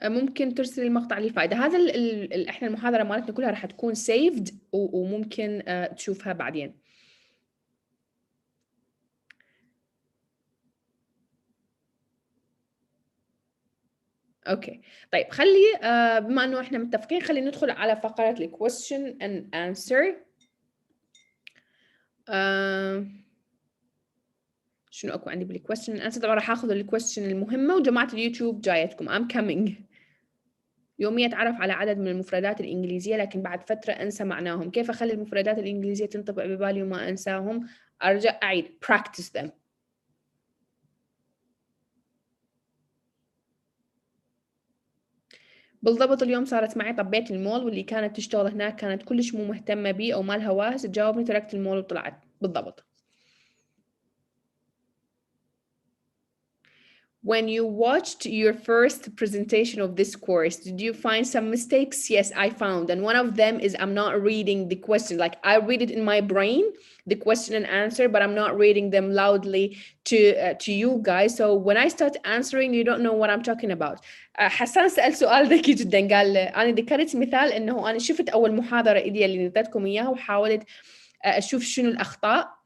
ممكن ترسل المقطع للفائدة. هذا احنا المحاضرة مالتنا كلها راح تكون saved وممكن تشوفها بعدين. اوكي طيب، خلي بما انه احنا متفقين خلي ندخل على فقرة ال question and answer. شنو اكو عندي بال question and answer؟ طبعا راح اخذ ال question المهمة، وجماعة اليوتيوب جايتكم. I'm coming. يوميا أتعرف على عدد من المفردات الإنجليزية لكن بعد فترة أنسى معناهم. كيف أخلي المفردات الإنجليزية تنطبق ببالي وما أنساهم؟ أرجع أعيد practice them. بالضبط اليوم صارت معي، طبيت المول واللي كانت تشتغل هناك كانت كلش مو مهتمة بي أو مالها واهس، تجاوبني تركت المول وطلعت. بالضبط. When you watched your first presentation of this course, did you find some mistakes? Yes, I found. And one of them is I'm not reading the question. Like I read it in my brain, the question and answer, but I'm not reading them loudly to you guys. So when I start answering, you don't know what I'm talking about. حسان سأل سؤال ذكي جدا، قال أنا ذكرت مثال إنه أنا شفت أول محاضرة إيدي اللي نتتكم إياها وحاولت أشوف شنو الأخطاء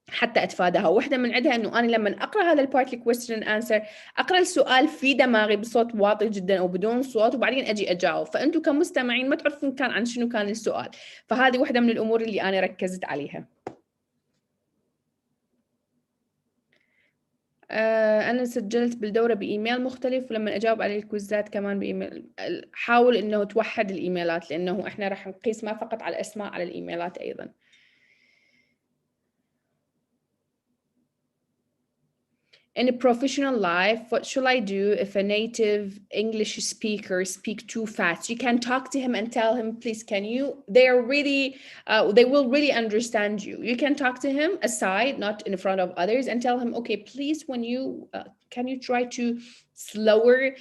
حتى أتفاداها. واحدة من عندها إنه أنا لما أقرأ هذا البارت question and answer أقرأ السؤال في دماغي بصوت واطي جدا أو بدون صوت، وبعدين أجي أجاوب، فأنتوا كمستمعين ما تعرفون كان عن شنو كان السؤال. فهذه واحدة من الأمور اللي أنا ركزت عليها. أنا سجلت بالدورة بإيميل مختلف، ولما أجاوب على الكويزات كمان بإيميل. حاول إنه توحد الإيميلات، لأنه إحنا راح نقيس ما فقط على الأسماء، على الإيميلات أيضا. In a professional life, what shall I do if a native English speaker speak too fast? You can talk to him and tell him, please, can you? They are really, they will really understand you. You can talk to him aside, not in front of others, and tell him, okay, please, when you, can you try to slower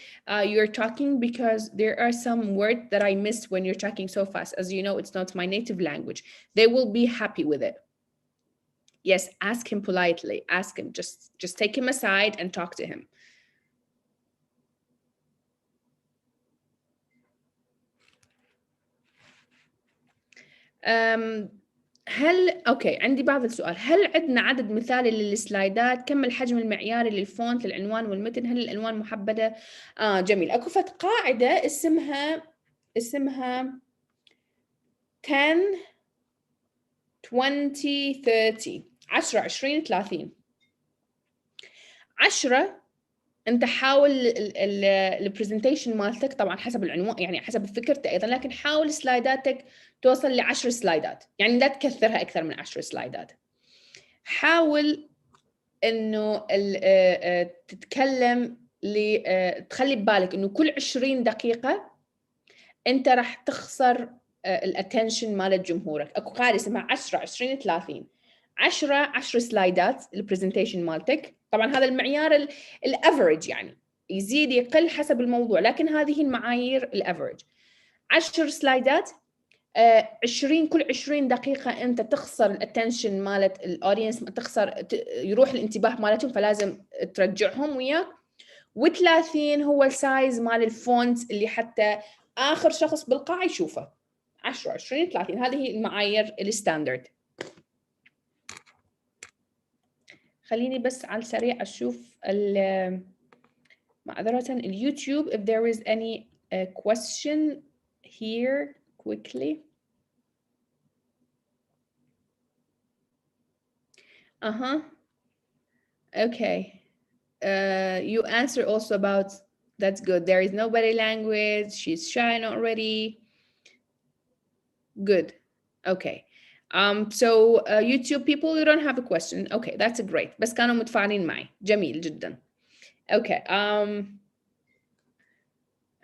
your talking, because there are some words that I missed when you're talking so fast. As you know, it's not my native language. They will be happy with it. Yes, ask him politely. Ask him, just take him aside and talk to him. اوكي، عندي بعض السؤال. هل عندنا عدد مثالي للسلايدات؟ كم الحجم المعياري للفونت للعنوان والمتن؟ هل الالوان محبده؟ جميل. اكو فت قاعده اسمها 10 20 30 10 20 30. 10 انت حاول البرزنتيشن مالتك طبعا حسب العنوان، يعني حسب فكرته ايضا، لكن حاول سلايداتك توصل ل10 سلايدات، يعني لا تكثرها اكثر من 10 سلايدات. حاول انه تتكلم تخلي ببالك انه كل 20 دقيقة انت راح تخسر الاتنشن مال جمهورك. اكو قاعدة اسمها 10 20 30. 10 سلايدات البرزنتيشن مالتك، طبعا هذا المعيار الافريج، يعني يزيد يقل حسب الموضوع، لكن هذه المعايير الافريج. 10 سلايدات، 20 كل 20 دقيقة انت تخسر الاتنشن مالت الاودينس، تخسر يروح الانتباه مالتهم، فلازم ترجعهم وياك. و30 هو السايز مال الفونت اللي حتى اخر شخص بالقاعة يشوفه. 10 20 30 هذه المعايير الستاندرد. خليني بس على السريع اشوف معذرة اليوتيوب if there is any question here quickly. Okay. You answer also about, that's good. There is no body language. She's shy not ready. Good. Okay. So YouTube people, you don't have a question. Okay, that's great. بس كانوا متفاعلين معي. جميل جدا. Okay.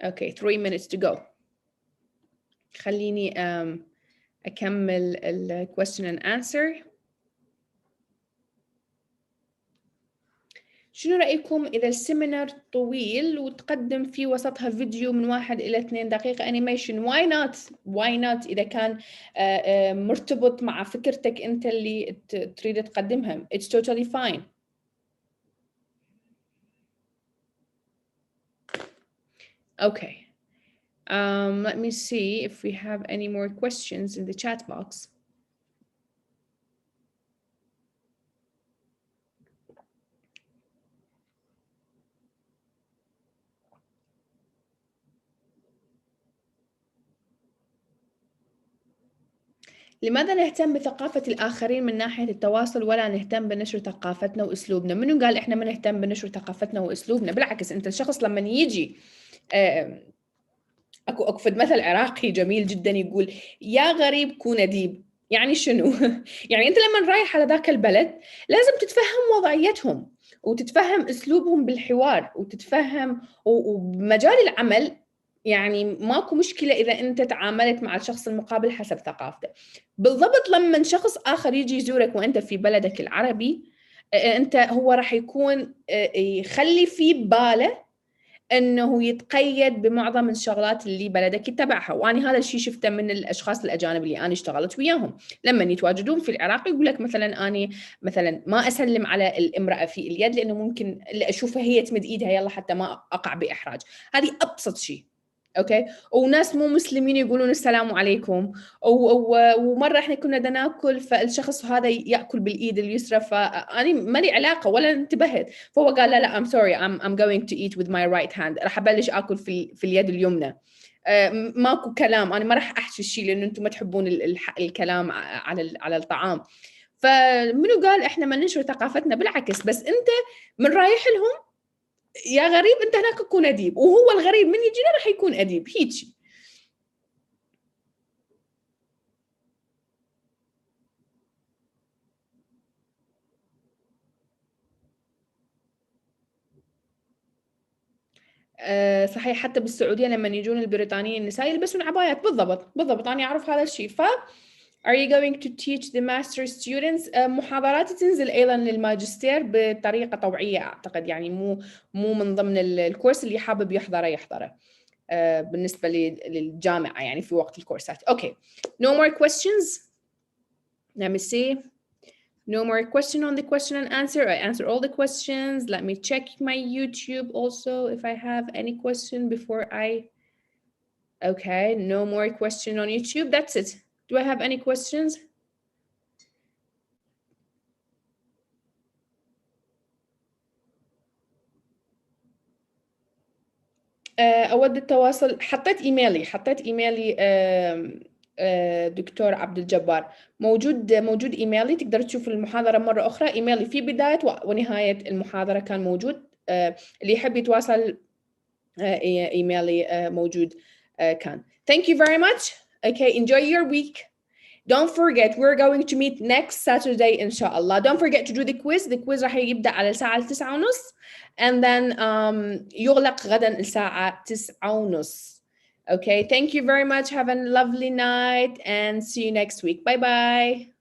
Okay, 3 minutes to go. خليني أكمل ال question and answer. شنو رأيكم إذا السيمينار طويل وتقدم في وسطها فيديو من 1 إلى 2 دقيقة أنيميشن؟ why not إذا كان مرتبط مع فكرتك أنت اللي تريد تقدمها. It's totally fine. Okay. Let me see if we have any more questions in the chat box. لماذا نهتم بثقافة الآخرين من ناحية التواصل ولا نهتم بنشر ثقافتنا وأسلوبنا؟ منو قال إحنا ما نهتم بنشر ثقافتنا وأسلوبنا؟ بالعكس، أنت الشخص لما يجي أكو فد مثل عراقي جميل جدا يقول يا غريب كون أديب. يعني شنو؟ يعني أنت لما رايح على ذاك البلد لازم تتفهم وضعيتهم وتتفهم أسلوبهم بالحوار وتتفهم، وبمجال العمل يعني ماكو مشكلة إذا أنت تعاملت مع الشخص المقابل حسب ثقافته. بالضبط لما شخص آخر يجي يزورك وأنت في بلدك العربي، أنت هو راح يكون يخلي في باله انه يتقيد بمعظم الشغلات اللي بلدك يتبعها. وانا هذا الشيء شفته من الاشخاص الاجانب اللي انا اشتغلت وياهم، لما يتواجدون في العراق يقول لك مثلا اني مثلا ما اسلم على الامراه في اليد لانه ممكن اللي اشوفها هي تمد ايدها يلا حتى ما اقع باحراج. هذه ابسط شيء. اوكي. وناس مو مسلمين يقولون السلام عليكم، ومره احنا كنا ناكل فالشخص هذا ياكل بالايد اليسرى، فاني ما لي علاقه ولا انتبهت، فهو قال لا I'm sorry I'm going to eat with my right hand، راح ابلش اكل في اليد اليمنى. ماكو كلام، انا ما راح احكي الشيء لانه انتم ما تحبون الكلام على الطعام. فمنو قال احنا ما ننشر ثقافتنا؟ بالعكس، بس انت من رايح لهم يا غريب انت هناك تكون اديب، وهو الغريب من يجينا راح يكون اديب. هيك. صحيح حتى بالسعودية لما يجون البريطانيين النساء يلبسون عبايات بالضبط أنا أعرف هذا الشيء. Are you going to teach the master students؟ محاضرات تنزل أيضا للماجستير بطريقة طوعية أعتقد، يعني مو من ضمن الكورس، اللي حابب يحضره بالنسبة للجامعة يعني في وقت الكورسات. Okay, no more questions. Let me see. No more question on the question and answer. I answered all the questions. Let me check my YouTube also if I have any question before I. Okay, no more question on YouTube. That's it. Do I have any questions? أود التواصل. حطيت إيميلي دكتور عبد الجبار، موجود إيميلي، تقدر تشوف المحاضرة مرة أخرى. إيميلي في بداية ونهاية المحاضرة كان موجود، اللي يحب يتواصل إيميلي موجود كان. Thank you very much. Okay, enjoy your week. Don't forget we're going to meet next Saturday إن شاء الله. Don't forget to do the quiz. The quiz راح يبدأ على الساعة 9:30 and then يغلق غدا الساعة 9:30. Okay, thank you very much. Have a lovely night and see you next week. Bye bye.